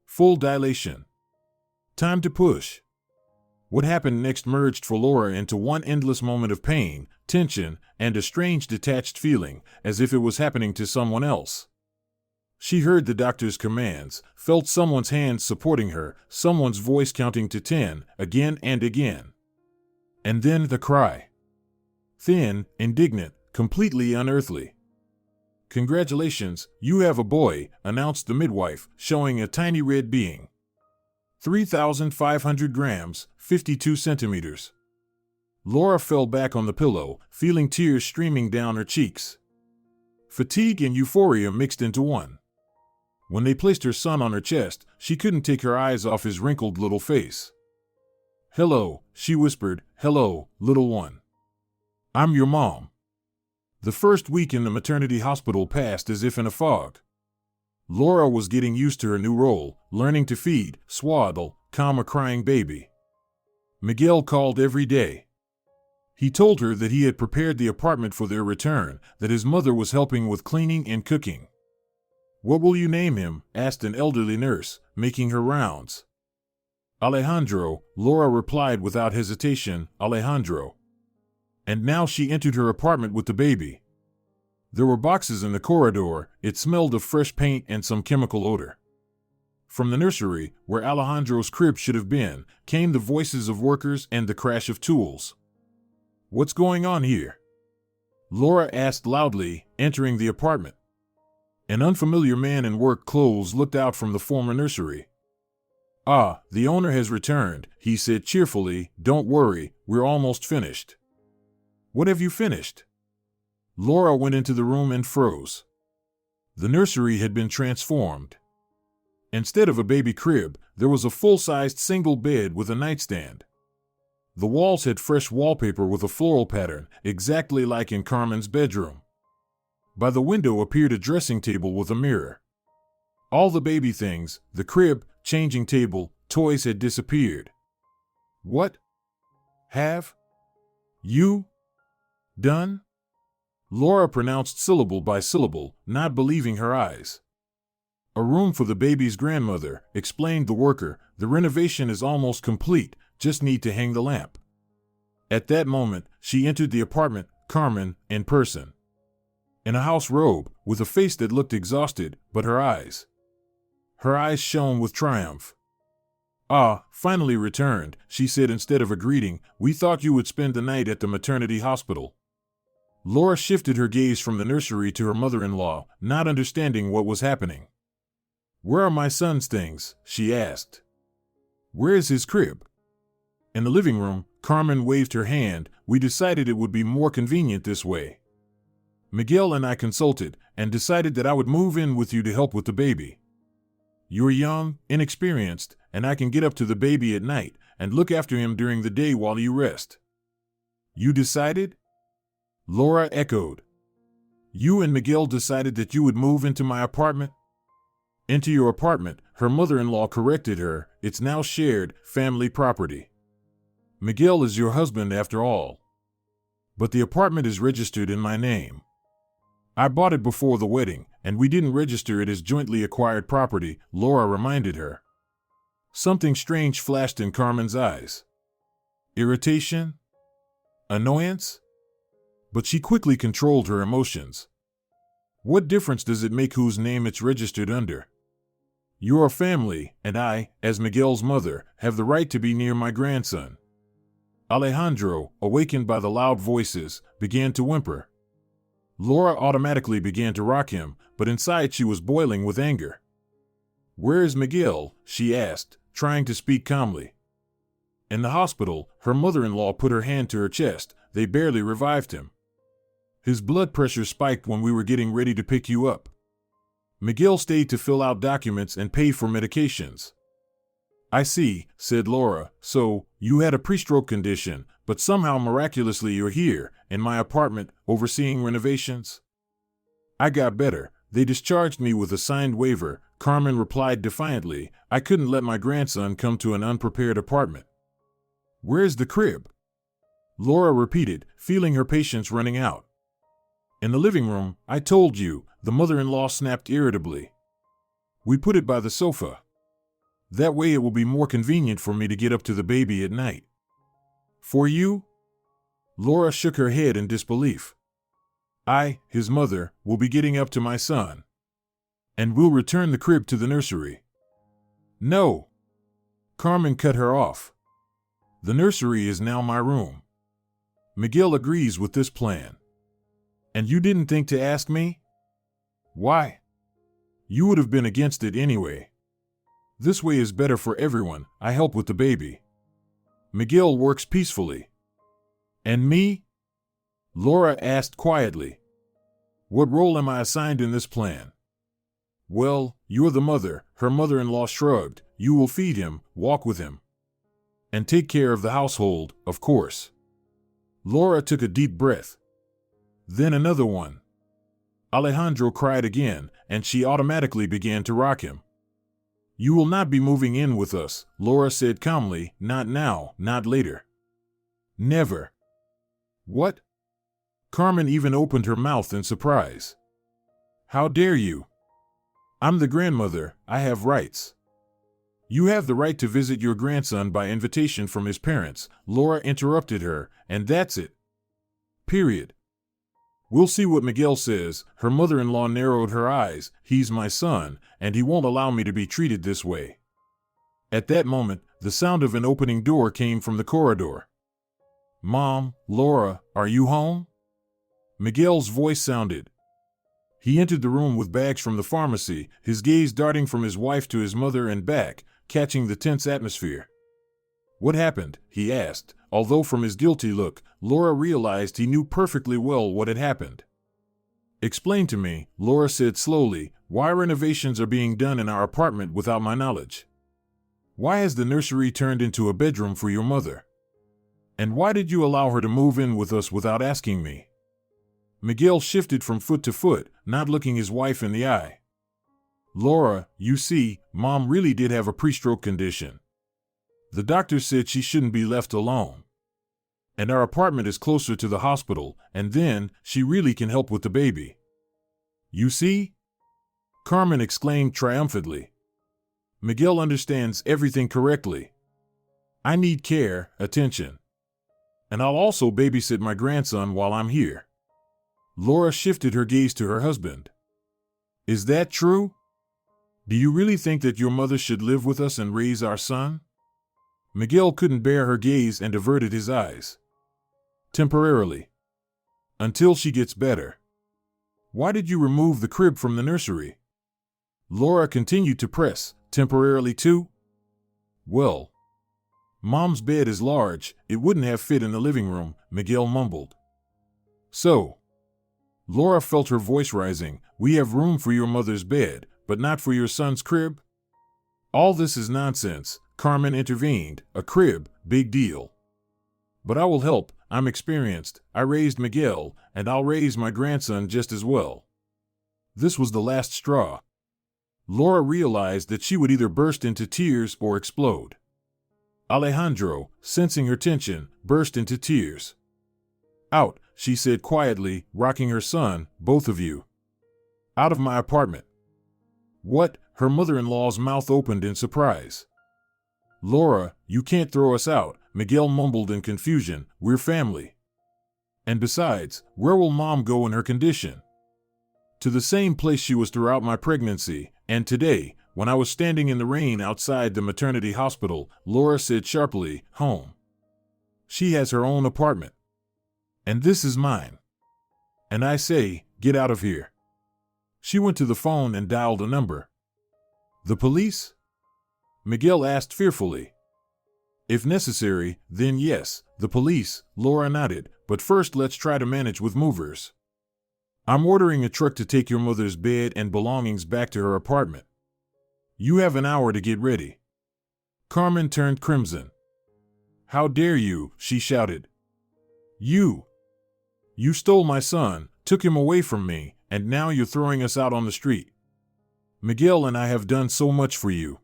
"Full dilation. Time to push." What happened next merged for Laura into one endless moment of pain, tension, and a strange detached feeling, as if it was happening to someone else. She heard the doctor's commands, felt someone's hands supporting her, someone's voice counting to 10, again and again. And then the cry. Thin, indignant, completely unearthly. "Congratulations, you have a boy," announced the midwife, showing a tiny red being. 3,500 grams, 52 centimeters. Laura fell back on the pillow, feeling tears streaming down her cheeks. Fatigue and euphoria mixed into one. When they placed her son on her chest, she couldn't take her eyes off his wrinkled little face. "Hello," she whispered, "hello, little one. I'm your mom." The first week in the maternity hospital passed as if in a fog. Laura was getting used to her new role, learning to feed, swaddle, calm a crying baby. Miguel called every day. He told her that he had prepared the apartment for their return, that his mother was helping with cleaning and cooking. "What will you name him?" asked an elderly nurse, making her rounds. "Alejandro," Laura replied without hesitation, "Alejandro." And now she entered her apartment with the baby. There were boxes in the corridor. It smelled of fresh paint and some chemical odor. From the nursery, where Alejandro's crib should have been, came the voices of workers and the crash of tools. "What's going on here?" Laura asked loudly, entering the apartment. An unfamiliar man in work clothes looked out from the former nursery. "Ah, the owner has returned," he said cheerfully. "Don't worry, we're almost finished." "What have you finished?" Laura went into the room and froze. The nursery had been transformed. Instead of a baby crib, there was a full-sized single bed with a nightstand. The walls had fresh wallpaper with a floral pattern, exactly like in Carmen's bedroom. By the window appeared a dressing table with a mirror. All the baby things, the crib, changing table, toys had disappeared. "What have you done?" Laura pronounced syllable by syllable, not believing her eyes. "A room for the baby's grandmother," explained the worker. "The renovation is almost complete, just need to hang the lamp." At that moment, she entered the apartment, Carmen, in person. In a house robe, with a face that looked exhausted, but her eyes. Her eyes shone with triumph. "Ah, finally returned," she said instead of a greeting. "We thought you would spend the night at the maternity hospital." Laura shifted her gaze from the nursery to her mother-in-law, not understanding what was happening. "Where are my son's things?" she asked. "Where is his crib?" In the living room, Carmen waved her hand. "We decided it would be more convenient this way. Miguel and I consulted and decided that I would move in with you to help with the baby. You're young, inexperienced, and I can get up to the baby at night and look after him during the day while you rest." "You decided?" Laura echoed. "You and Miguel decided that you would move into my apartment?" "Into your apartment," her mother-in-law corrected her. "It's now shared family property. Miguel is your husband after all. But the apartment is registered in my name. I bought it before the wedding, and we didn't register it as jointly acquired property," Laura reminded her. Something strange flashed in Carmen's eyes. Irritation? Annoyance? But she quickly controlled her emotions. "What difference does it make whose name it's registered under? You're a family, and I, as Miguel's mother, have the right to be near my grandson." Alejandro, awakened by the loud voices, began to whimper. Laura automatically began to rock him, but inside she was boiling with anger. "Where is Miguel?" she asked, trying to speak calmly. "In the hospital," her mother-in-law put her hand to her chest. "They barely revived him. His blood pressure spiked when we were getting ready to pick you up. Miguel stayed to fill out documents and pay for medications." "I see," said Laura. "So, you had a pre-stroke condition, but somehow miraculously you're here, in my apartment, overseeing renovations?" "I got better. They discharged me with a signed waiver," Carmen replied defiantly. "I couldn't let my grandson come to an unprepared apartment." "Where's the crib?" Laura repeated, feeling her patience running out. "In the living room, I told you," the mother-in-law snapped irritably. "We put it by the sofa. That way it will be more convenient for me to get up to the baby at night." "For you?" Laura shook her head in disbelief. "I, his mother, will be getting up to my son. And we'll return the crib to the nursery." "No." Carmen cut her off. "The nursery is now my room. Miguel agrees with this plan. And you didn't think to ask me? Why? You would have been against it anyway. This way is better for everyone. I help with the baby. Miguel works peacefully." "And me?" Laura asked quietly. "What role am I assigned in this plan?" "Well, you're the mother," her mother-in-law shrugged. "You will feed him, walk with him, and take care of the household, of course." Laura took a deep breath. Then another one. Alejandro cried again, and she automatically began to rock him. "You will not be moving in with us," Laura said calmly. "Not now, not later. Never." "What?" Carmen even opened her mouth in surprise. "How dare you? I'm the grandmother, I have rights." "You have the right to visit your grandson by invitation from his parents," Laura interrupted her, "and that's it. Period. We'll see what Miguel says." Her mother-in-law narrowed her eyes. "He's my son, and he won't allow me to be treated this way." At that moment, the sound of an opening door came from the corridor. "Mom, Laura, are you home?" Miguel's voice sounded. He entered the room with bags from the pharmacy, his gaze darting from his wife to his mother and back, catching the tense atmosphere. "What happened?" he asked. Although from his guilty look, Laura realized he knew perfectly well what had happened. "Explain to me," Laura said slowly, "why renovations are being done in our apartment without my knowledge. Why has the nursery turned into a bedroom for your mother? And why did you allow her to move in with us without asking me?" Miguel shifted from foot to foot, not looking his wife in the eye. "Laura, you see, Mom really did have a pre-stroke condition. The doctor said she shouldn't be left alone. And our apartment is closer to the hospital, and then, she really can help with the baby. You see?" Carmen exclaimed triumphantly. "Miguel understands everything correctly. I need care, attention. And I'll also babysit my grandson while I'm here." Laura shifted her gaze to her husband. "Is that true?" Do you really think that your mother should live with us and raise our son? Miguel couldn't bear her gaze and averted his eyes. Temporarily. Until she gets better. Why did you remove the crib from the nursery? Laura continued to press. Temporarily too? Well, Mom's bed is large, it wouldn't have fit in the living room, Miguel mumbled. So, Laura felt her voice rising, we have room for your mother's bed, but not for your son's crib? All this is nonsense, Carmen intervened, a crib, big deal. But I will help, I'm experienced, I raised Miguel, and I'll raise my grandson just as well. This was the last straw. Laura realized that she would either burst into tears or explode. Alejandro, sensing her tension, burst into tears. Out, she said quietly, rocking her son, both of you. Out of my apartment. What? Her mother-in-law's mouth opened in surprise. Laura, you can't throw us out, Miguel mumbled in confusion, we're family. And besides, where will Mom go in her condition? To the same place she was throughout my pregnancy, and today, when I was standing in the rain outside the maternity hospital, Laura said sharply, home. She has her own apartment. And this is mine. And I say, get out of here. She went to the phone and dialed a number. The police? Miguel asked fearfully. If necessary, then yes, the police, Laura nodded, but first let's try to manage with movers. I'm ordering a truck to take your mother's bed and belongings back to her apartment. You have an hour to get ready. Carmen turned crimson. How dare you, she shouted. You stole my son, took him away from me, and now you're throwing us out on the street. Miguel and I have done so much for you.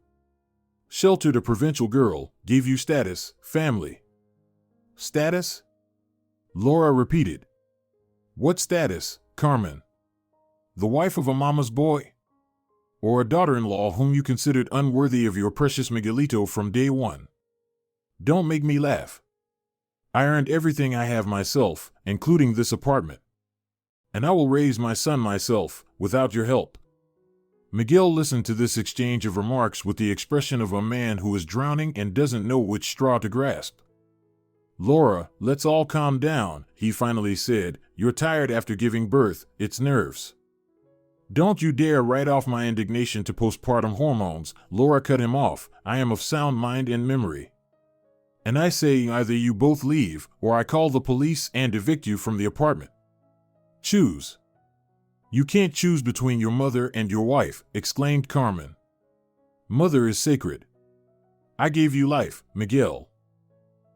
Sheltered a provincial girl, gave you status, family. Status? Laura repeated. What status, Carmen? The wife of a mama's boy? Or a daughter-in-law whom you considered unworthy of your precious Miguelito from day one? Don't make me laugh. I earned everything I have myself, including this apartment. And I will raise my son myself, without your help. Miguel listened to this exchange of remarks with the expression of a man who is drowning and doesn't know which straw to grasp. Laura, let's all calm down, he finally said. You're tired after giving birth, it's nerves. Don't you dare write off my indignation to postpartum hormones, Laura cut him off. I am of sound mind and memory. And I say either you both leave, or I call the police and evict you from the apartment. Choose. You can't choose between your mother and your wife, exclaimed Carmen. Mother is sacred. I gave you life, Miguel.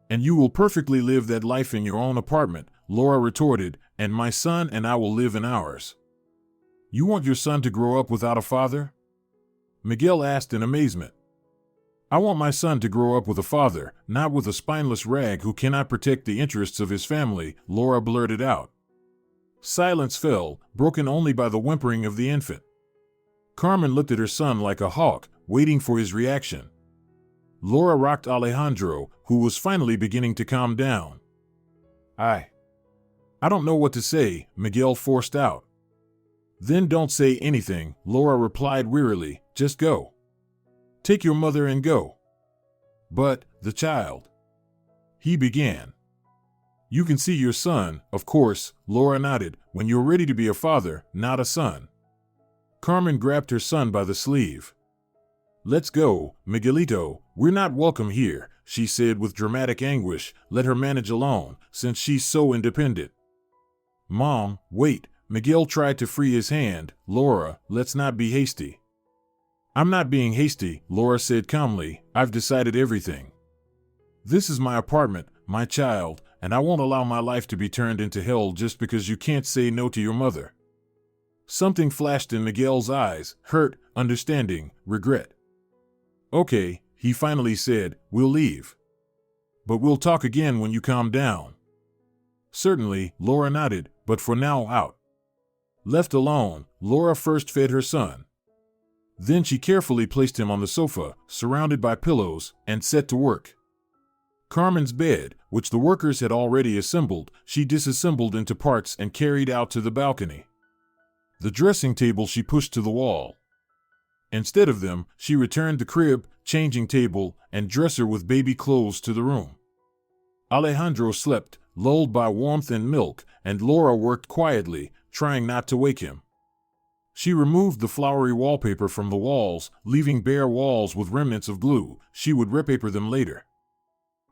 And you will perfectly live that life in your own apartment, Laura retorted, and my son and I will live in ours. You want your son to grow up without a father? Miguel asked in amazement. I want my son to grow up with a father, not with a spineless rag who cannot protect the interests of his family, Laura blurted out. Silence fell, broken only by the whimpering of the infant. Carmen looked at her son like a hawk, waiting for his reaction. Laura rocked Alejandro, who was finally beginning to calm down. I don't know what to say, Miguel forced out. Then don't say anything, Laura replied wearily, just go. Take your mother and go. But, the child. He began. You can see your son, of course, Laura nodded, when you're ready to be a father, not a son. Carmen grabbed her son by the sleeve. Let's go, Miguelito, we're not welcome here, she said with dramatic anguish. Let her manage alone, since she's so independent. Mom, wait, Miguel tried to free his hand. Laura, let's not be hasty. I'm not being hasty, Laura said calmly. I've decided everything. This is my apartment, my child, and I won't allow my life to be turned into hell just because you can't say no to your mother. Something flashed in Miguel's eyes, hurt, understanding, regret. Okay, he finally said, we'll leave. But we'll talk again when you calm down. Certainly, Laura nodded, but for now out. Left alone, Laura first fed her son. Then she carefully placed him on the sofa, surrounded by pillows, and set to work. Carmen's bed, which the workers had already assembled, she disassembled into parts and carried out to the balcony. The dressing table she pushed to the wall. Instead of them, she returned the crib, changing table, and dresser with baby clothes to the room. Alejandro slept, lulled by warmth and milk, and Laura worked quietly, trying not to wake him. She removed the flowery wallpaper from the walls, leaving bare walls with remnants of glue. She would repaper them later.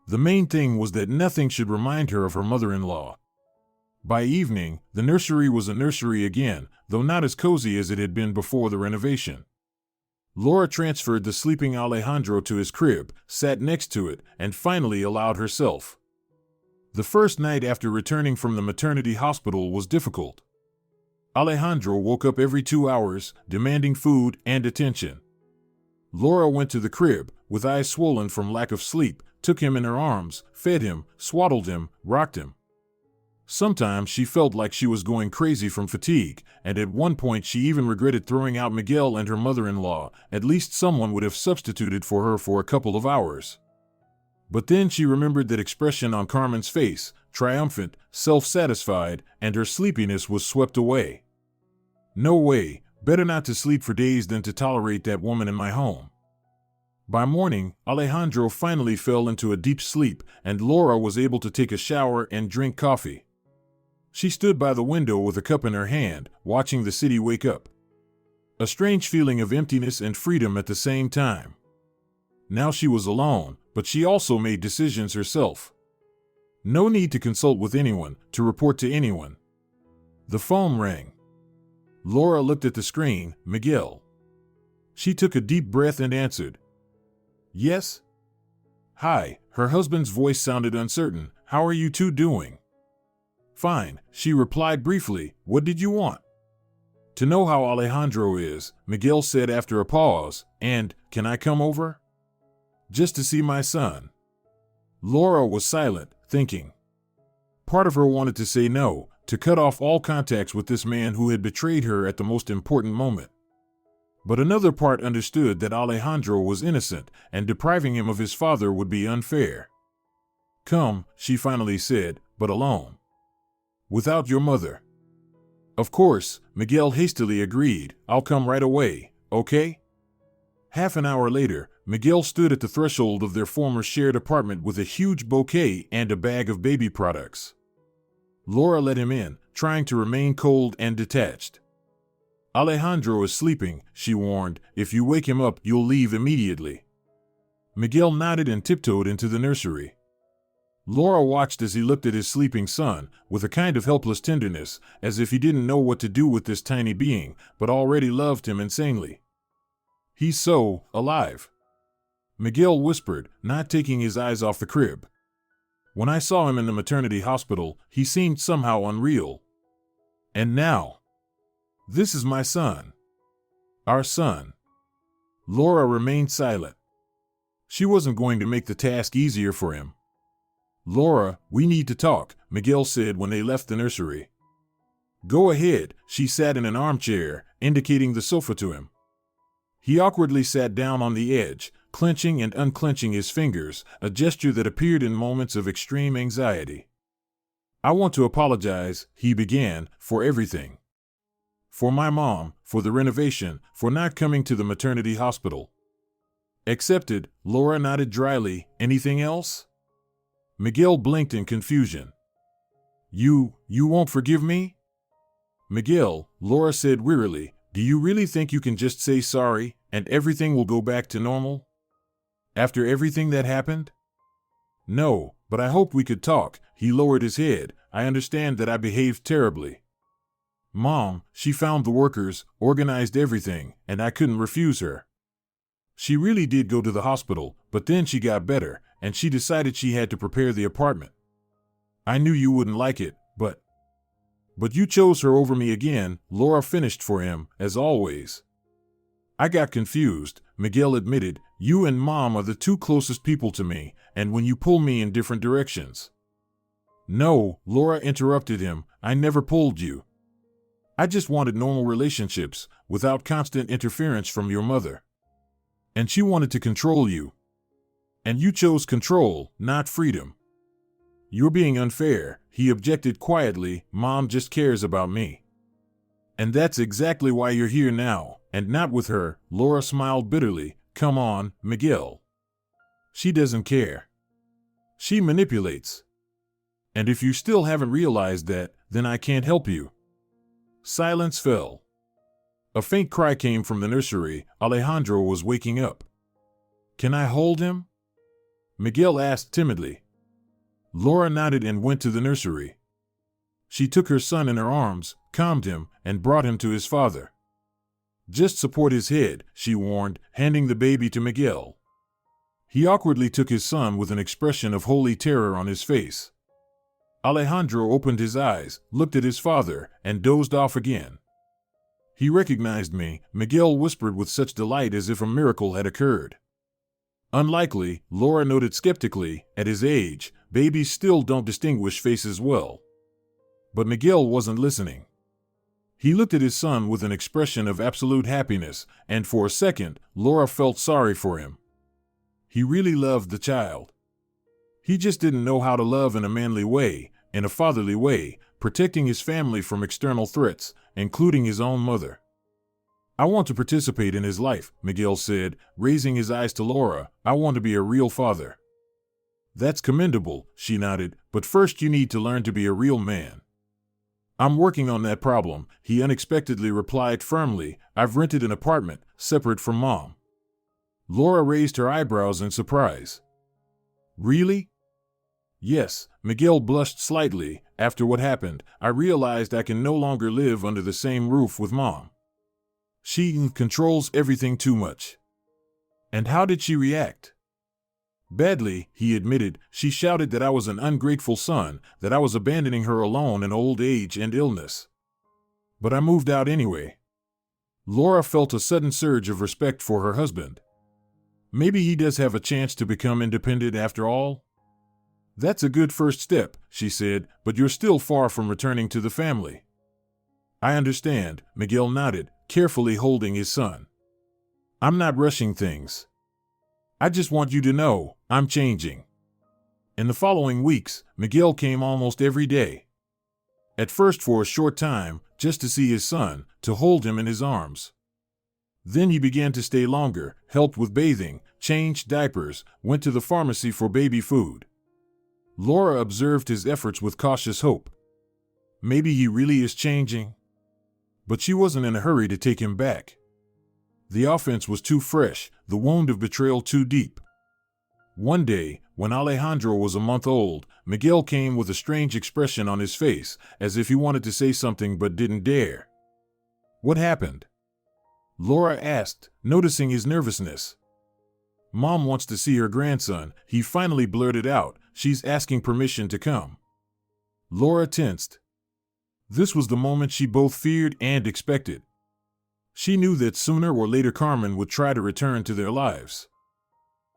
The main thing was that nothing should remind her of her mother-in-law. By evening, the nursery was a nursery again, though not as cozy as it had been before the renovation. Laura transferred the sleeping Alejandro to his crib, sat next to it, and finally allowed herself. The first night after returning from the maternity hospital was difficult. Alejandro woke up every 2 hours, demanding food and attention. Laura went to the crib, with eyes swollen from lack of sleep, took him in her arms, fed him, swaddled him, rocked him. Sometimes she felt like she was going crazy from fatigue, and at one point she even regretted throwing out Miguel and her mother-in-law. At least someone would have substituted for her for a couple of hours. But then she remembered that expression on Carmen's face, triumphant, self-satisfied, and her sleepiness was swept away. No way, better not to sleep for days than to tolerate that woman in my home. By morning, Alejandro finally fell into a deep sleep, and Laura was able to take a shower and drink coffee. She stood by the window with a cup in her hand, watching the city wake up. A strange feeling of emptiness and freedom at the same time. Now she was alone, but she also made decisions herself. No need to consult with anyone, to report to anyone. The phone rang. Laura looked at the screen. Miguel. She took a deep breath and answered. Yes? Hi, her husband's voice sounded uncertain. How are you two doing? Fine, she replied briefly. What did you want? To know how Alejandro is, Miguel said after a pause, and, can I come over? Just to see my son. Laura was silent, thinking. Part of her wanted to say no, to cut off all contacts with this man who had betrayed her at the most important moment. But another part understood that Alejandro was innocent, and depriving him of his father would be unfair. Come, she finally said, but alone. Without your mother. Of course, Miguel hastily agreed. I'll come right away, okay? Half an hour later, Miguel stood at the threshold of their former shared apartment with a huge bouquet and a bag of baby products. Laura let him in, trying to remain cold and detached. Alejandro is sleeping, she warned. If you wake him up, you'll leave immediately. Miguel nodded and tiptoed into the nursery. Laura watched as he looked at his sleeping son, with a kind of helpless tenderness, as if he didn't know what to do with this tiny being, but already loved him insanely. He's so alive. Miguel whispered, not taking his eyes off the crib. When I saw him in the maternity hospital, he seemed somehow unreal. And now, this is my son. Our son. Laura remained silent. She wasn't going to make the task easier for him. Laura, we need to talk, Miguel said when they left the nursery. Go ahead, she sat in an armchair, indicating the sofa to him. He awkwardly sat down on the edge, clenching and unclenching his fingers, a gesture that appeared in moments of extreme anxiety. I want to apologize, he began, for everything. For my mom, for the renovation, for not coming to the maternity hospital. Accepted, Laura nodded dryly. Anything else? Miguel blinked in confusion. You won't forgive me? Miguel, Laura said wearily, do you really think you can just say sorry, and everything will go back to normal? After everything that happened? No, but I hoped we could talk. He lowered his head. I understand that I behaved terribly. Mom, she found the workers, organized everything, and I couldn't refuse her. She really did go to the hospital, but then she got better, and she decided she had to prepare the apartment. I knew you wouldn't like it, but you chose her over me again, Laura finished for him, as always. I got confused, Miguel admitted. You and Mom are the two closest people to me, and when you pull me in different directions. No, Laura interrupted him, I never pulled you. I just wanted normal relationships, without constant interference from your mother. And she wanted to control you. And you chose control, not freedom. You're being unfair, he objected quietly. Mom just cares about me. And that's exactly why you're here now, and not with her. Laura smiled bitterly. Come on, Miguel. She doesn't care. She manipulates. And if you still haven't realized that, then I can't help you. Silence fell. A faint cry came from the nursery. Alejandro was waking up. Can I hold him? Miguel asked timidly. Laura nodded and went to the nursery. She took her son in her arms, calmed him, and brought him to his father. Just support his head, she warned, handing the baby to Miguel. He awkwardly took his son with an expression of holy terror on his face. Alejandro opened his eyes, looked at his father, and dozed off again. He recognized me, Miguel whispered with such delight as if a miracle had occurred. Unlikely, Laura noted skeptically. At his age, babies still don't distinguish faces well. But Miguel wasn't listening. He looked at his son with an expression of absolute happiness, and for a second, Laura felt sorry for him. He really loved the child. He just didn't know how to love in a manly way, in a fatherly way, protecting his family from external threats, including his own mother. I want to participate in his life, Miguel said, raising his eyes to Laura. I want to be a real father. That's commendable, she nodded, but first you need to learn to be a real man. I'm working on that problem, he unexpectedly replied firmly. I've rented an apartment, separate from Mom. Laura raised her eyebrows in surprise. Really? Yes, Miguel blushed slightly. After what happened, I realized I can no longer live under the same roof with Mom. She controls everything too much. And how did she react? Badly, he admitted. She shouted that I was an ungrateful son, that I was abandoning her alone in old age and illness. But I moved out anyway. Laura felt a sudden surge of respect for her husband. Maybe he does have a chance to become independent after all? That's a good first step, she said, but you're still far from returning to the family. I understand, Miguel nodded, carefully holding his son. I'm not rushing things. I just want you to know, I'm changing. In the following weeks, Miguel came almost every day. At first for a short time, just to see his son, to hold him in his arms. Then he began to stay longer, helped with bathing, changed diapers, went to the pharmacy for baby food. Laura observed his efforts with cautious hope. Maybe he really is changing. But she wasn't in a hurry to take him back. The offense was too fresh, the wound of betrayal too deep. One day, when Alejandro was a month old, Miguel came with a strange expression on his face, as if he wanted to say something but didn't dare. What happened? Laura asked, noticing his nervousness. Mom wants to see her grandson, he finally blurted out. She's asking permission to come. Laura tensed. This was the moment she both feared and expected. She knew that sooner or later Carmen would try to return to their lives.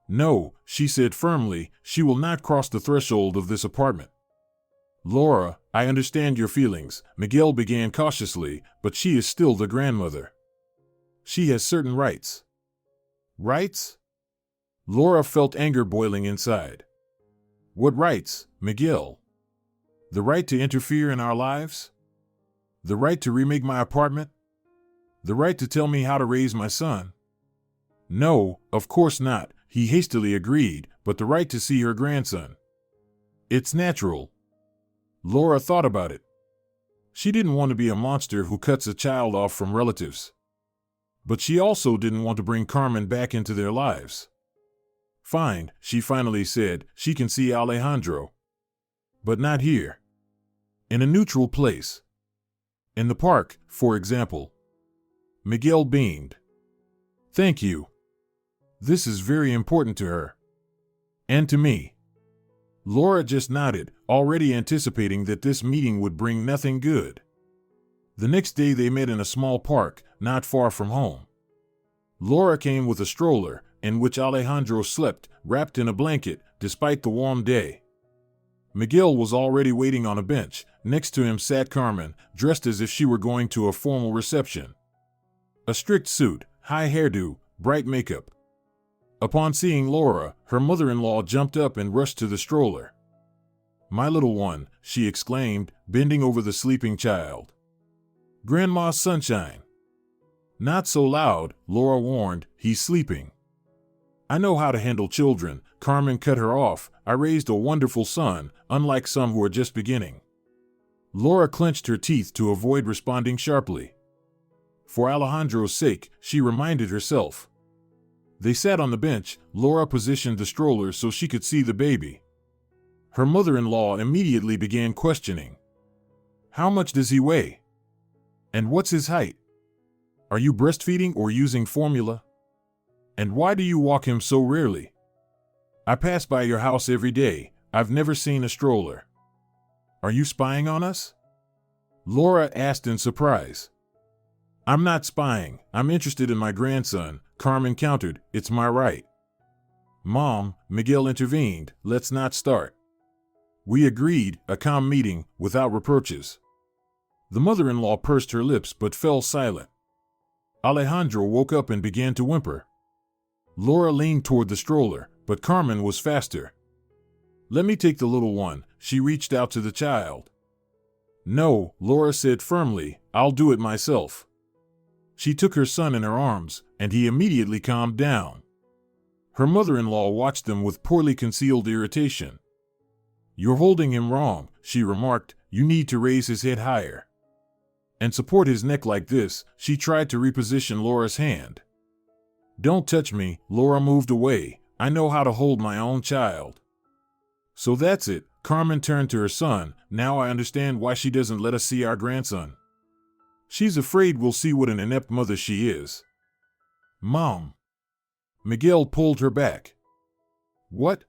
No, she said firmly, she will not cross the threshold of this apartment. Laura, I understand your feelings, Miguel began cautiously, but she is still the grandmother. She has certain rights. Rights? Laura felt anger boiling inside. What rights, Miguel? The right to interfere in our lives? The right to remake my apartment? The right to tell me how to raise my son? No, of course not, he hastily agreed, but the right to see her grandson. It's natural. Laura thought about it. She didn't want to be a monster who cuts a child off from relatives. But she also didn't want to bring Carmen back into their lives. Fine, she finally said, she can see Alejandro. But not here. In a neutral place. In the park, for example. Miguel beamed. Thank you. This is very important to her. And to me. Laura just nodded, already anticipating that this meeting would bring nothing good. The next day they met in a small park, not far from home. Laura came with a stroller, in which Alejandro slept, wrapped in a blanket, despite the warm day. Miguel was already waiting on a bench. Next to him sat Carmen, dressed as if she were going to a formal reception. A strict suit, high hairdo, bright makeup. Upon seeing Laura, her mother-in-law jumped up and rushed to the stroller. My little one, she exclaimed, bending over the sleeping child. Grandma's sunshine. Not so loud, Laura warned, he's sleeping. I know how to handle children, Carmen cut her off. I raised a wonderful son, unlike some who are just beginning. Laura clenched her teeth to avoid responding sharply. For Alejandro's sake, she reminded herself. They sat on the bench. Laura positioned the stroller so she could see the baby. Her mother-in-law immediately began questioning. How much does he weigh? And what's his height? Are you breastfeeding or using formula? And why do you walk him so rarely? I pass by your house every day. I've never seen a stroller. Are you spying on us? Laura asked in surprise. I'm not spying. I'm interested in my grandson, Carmen countered. It's my right. Mom, Miguel intervened. Let's not start. We agreed, a calm meeting, without reproaches. The mother-in-law pursed her lips but fell silent. Alejandro woke up and began to whimper. Laura leaned toward the stroller, but Carmen was faster. Let me take the little one. She reached out to the child. No, Laura said firmly, I'll do it myself. She took her son in her arms, and he immediately calmed down. Her mother-in-law watched them with poorly concealed irritation. You're holding him wrong, she remarked. You need to raise his head higher. And support his neck like this. She tried to reposition Laura's hand. Don't touch me, Laura moved away. I know how to hold my own child. So that's it, Carmen turned to her son. Now I understand why she doesn't let us see our grandson. She's afraid we'll see what an inept mother she is. Mom. Miguel pulled her back. What?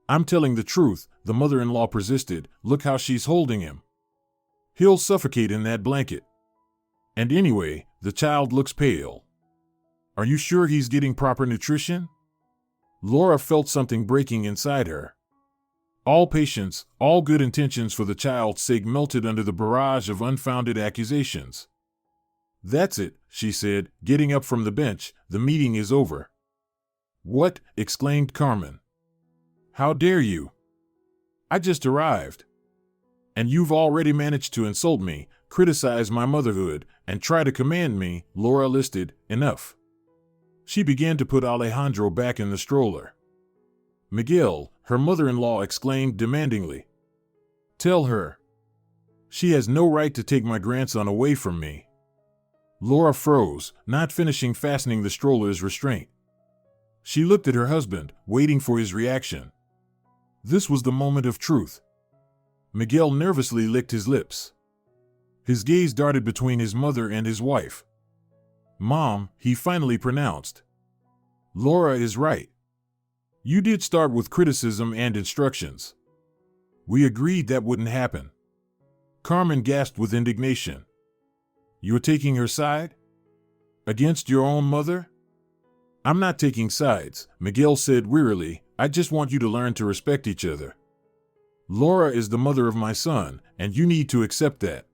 I'm telling the truth, the mother-in-law persisted. Look how she's holding him. He'll suffocate in that blanket. And anyway, the child looks pale. Are you sure he's getting proper nutrition? Laura felt something breaking inside her. All patience, all good intentions for the child's sake melted under the barrage of unfounded accusations. That's it, she said, getting up from the bench. The meeting is over. What? Exclaimed Carmen. How dare you? I just arrived. And you've already managed to insult me, criticize my motherhood, and try to command me, Laura listed. Enough. She began to put Alejandro back in the stroller. Miguel, her mother-in-law exclaimed demandingly. Tell her. She has no right to take my grandson away from me. Laura froze, not finishing fastening the stroller's restraint. She looked at her husband, waiting for his reaction. This was the moment of truth. Miguel nervously licked his lips. His gaze darted between his mother and his wife. Mom, he finally pronounced. Laura is right. You did start with criticism and instructions. We agreed that wouldn't happen. Carmen gasped with indignation. You're taking her side? Against your own mother? I'm not taking sides, Miguel said wearily. I just want you to learn to respect each other. Laura is the mother of my son, and you need to accept that.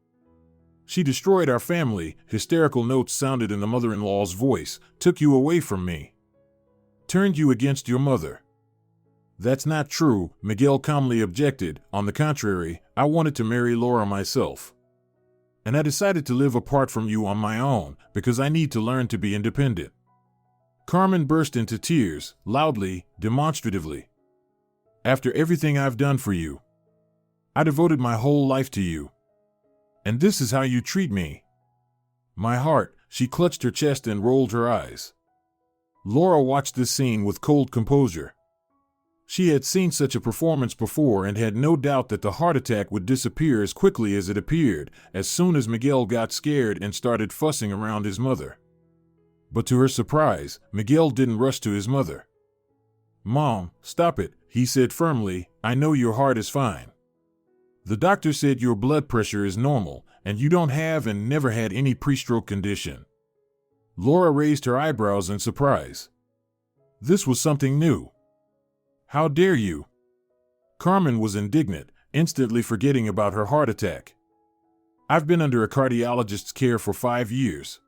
She destroyed our family, hysterical notes sounded in the mother-in-law's voice, took you away from me. Turned you against your mother. That's not true, Miguel calmly objected. On the contrary, I wanted to marry Laura myself. And I decided to live apart from you on my own, because I need to learn to be independent. Carmen burst into tears, loudly, demonstratively. After everything I've done for you, I devoted my whole life to you. And this is how you treat me. My heart, she clutched her chest and rolled her eyes. Laura watched this scene with cold composure. She had seen such a performance before and had no doubt that the heart attack would disappear as quickly as it appeared, as soon as Miguel got scared and started fussing around his mother. But to her surprise, Miguel didn't rush to his mother. Mom, stop it, he said firmly. I know your heart is fine. The doctor said your blood pressure is normal, and you don't have and never had any pre-stroke condition. Laura raised her eyebrows in surprise. This was something new. How dare you? Carmen was indignant, instantly forgetting about her heart attack. I've been under a cardiologist's care for 5 years.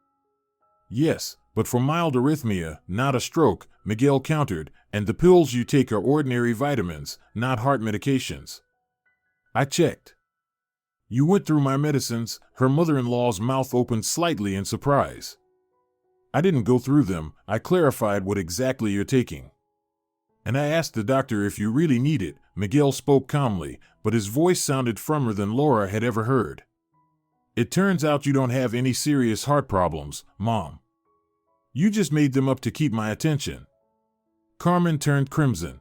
Yes, but for mild arrhythmia, not a stroke, Miguel countered, and the pills you take are ordinary vitamins, not heart medications. I checked. You went through my medicines. Her mother-in-law's mouth opened slightly in surprise. I didn't go through them. I clarified what exactly you're taking. And I asked the doctor if you really need it. Miguel spoke calmly, but his voice sounded firmer than Laura had ever heard. It turns out you don't have any serious heart problems, Mom. You just made them up to keep my attention. Carmen turned crimson.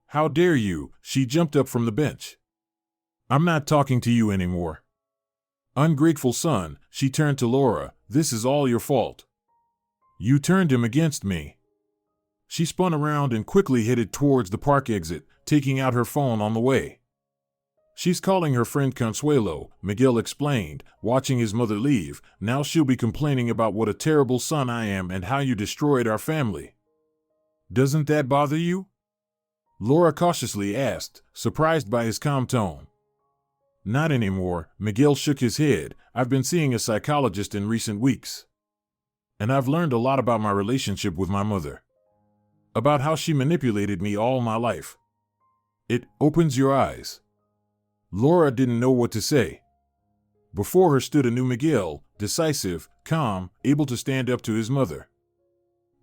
How dare you? She jumped up from the bench. I'm not talking to you anymore. Ungrateful son, she turned to Laura. This is all your fault. You turned him against me. She spun around and quickly headed towards the park exit, taking out her phone on the way. She's calling her friend Consuelo, Miguel explained, watching his mother leave. Now she'll be complaining about what a terrible son I am and how you destroyed our family. Doesn't that bother you? Laura cautiously asked, surprised by his calm tone. Not anymore, Miguel shook his head. I've been seeing a psychologist in recent weeks. And I've learned a lot about my relationship with my mother. About how she manipulated me all my life. It opens your eyes. Laura didn't know what to say. Before her stood a new Miguel, decisive, calm, able to stand up to his mother.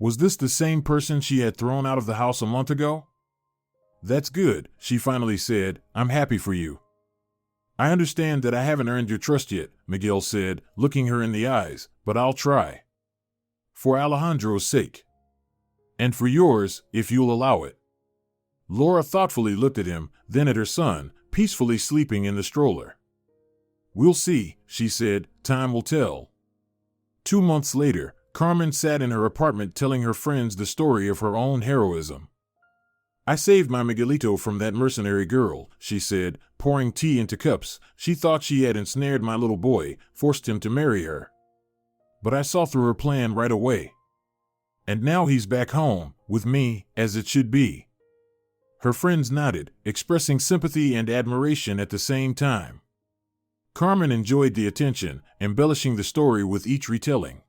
Was this the same person she had thrown out of the house a month ago? That's good, she finally said. I'm happy for you. I understand that I haven't earned your trust yet, Miguel said, looking her in the eyes, but I'll try. For Alejandro's sake. And for yours, if you'll allow it. Laura thoughtfully looked at him, then at her son, peacefully sleeping in the stroller. We'll see, she said, time will tell. 2 months later, Carmen sat in her apartment telling her friends the story of her own heroism. I saved my Miguelito from that mercenary girl, she said, pouring tea into cups. She thought she had ensnared my little boy, forced him to marry her. But I saw through her plan right away. And now he's back home, with me, as it should be. Her friends nodded, expressing sympathy and admiration at the same time. Carmen enjoyed the attention, embellishing the story with each retelling.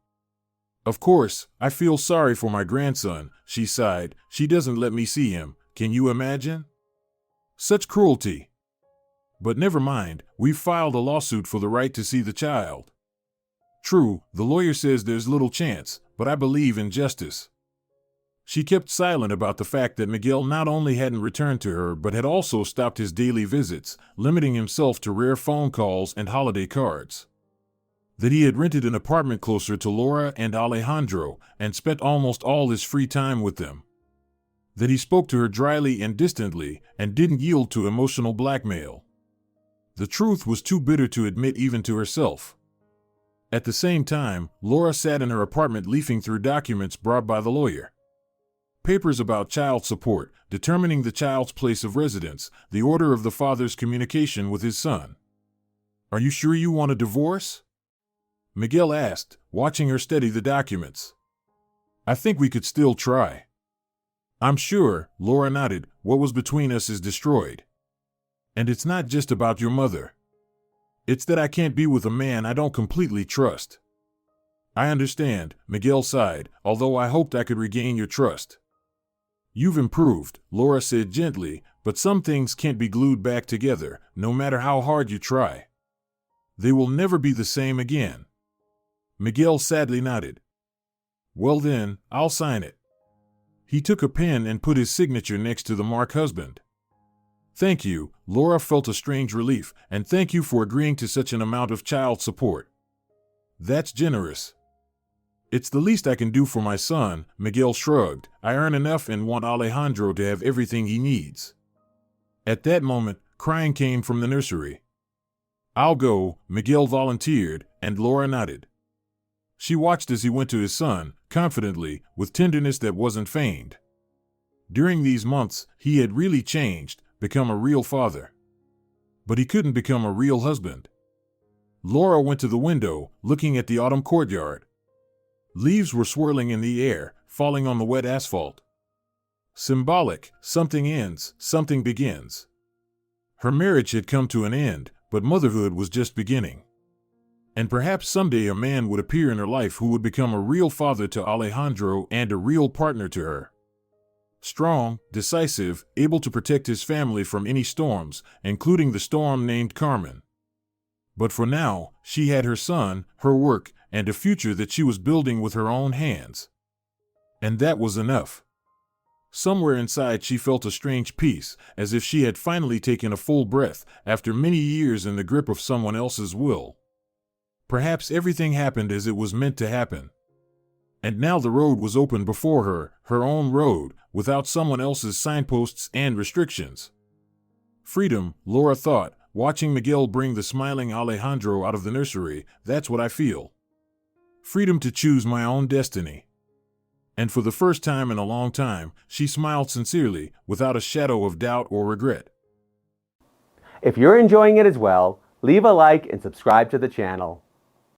Of course, I feel sorry for my grandson, she sighed. She doesn't let me see him. Can you imagine? Such cruelty. But never mind, we've filed a lawsuit for the right to see the child. True, the lawyer says there's little chance, but I believe in justice. She kept silent about the fact that Miguel not only hadn't returned to her but had also stopped his daily visits, limiting himself to rare phone calls and holiday cards. That he had rented an apartment closer to Laura and Alejandro and spent almost all his free time with them. That he spoke to her dryly and distantly and didn't yield to emotional blackmail. The truth was too bitter to admit even to herself. At the same time, Laura sat in her apartment leafing through documents brought by the lawyer. Papers about child support, determining the child's place of residence, the order of the father's communication with his son. Are you sure you want a divorce? Miguel asked, watching her study the documents. I think we could still try. I'm sure, Laura nodded. What was between us is destroyed. And it's not just about your mother. It's that I can't be with a man I don't completely trust. I understand, Miguel sighed, although I hoped I could regain your trust. You've improved, Laura said gently, but some things can't be glued back together, no matter how hard you try. They will never be the same again. Miguel sadly nodded. Well then, I'll sign it. He took a pen and put his signature next to the mark husband. Thank you, Laura felt a strange relief, and thank you for agreeing to such an amount of child support. That's generous. It's the least I can do for my son, Miguel shrugged. I earn enough and want Alejandro to have everything he needs. At that moment, crying came from the nursery. I'll go, Miguel volunteered, and Laura nodded. She watched as he went to his son, confidently, with tenderness that wasn't feigned. During these months, he had really changed, become a real father. But he couldn't become a real husband. Laura went to the window, looking at the autumn courtyard. Leaves were swirling in the air, falling on the wet asphalt. Symbolic, something ends, something begins. Her marriage had come to an end, but motherhood was just beginning. And perhaps someday a man would appear in her life who would become a real father to Alejandro and a real partner to her. Strong, decisive, able to protect his family from any storms, including the storm named Carmen. But for now, she had her son, her work, and a future that she was building with her own hands. And that was enough. Somewhere inside she felt a strange peace, as if she had finally taken a full breath after many years in the grip of someone else's will. Perhaps everything happened as it was meant to happen. And now the road was open before her, her own road, without someone else's signposts and restrictions. Freedom, Laura thought, watching Miguel bring the smiling Alejandro out of the nursery. That's what I feel. Freedom to choose my own destiny. And for the first time in a long time, she smiled sincerely, without a shadow of doubt or regret. If you're enjoying it as well, leave a like and subscribe to the channel.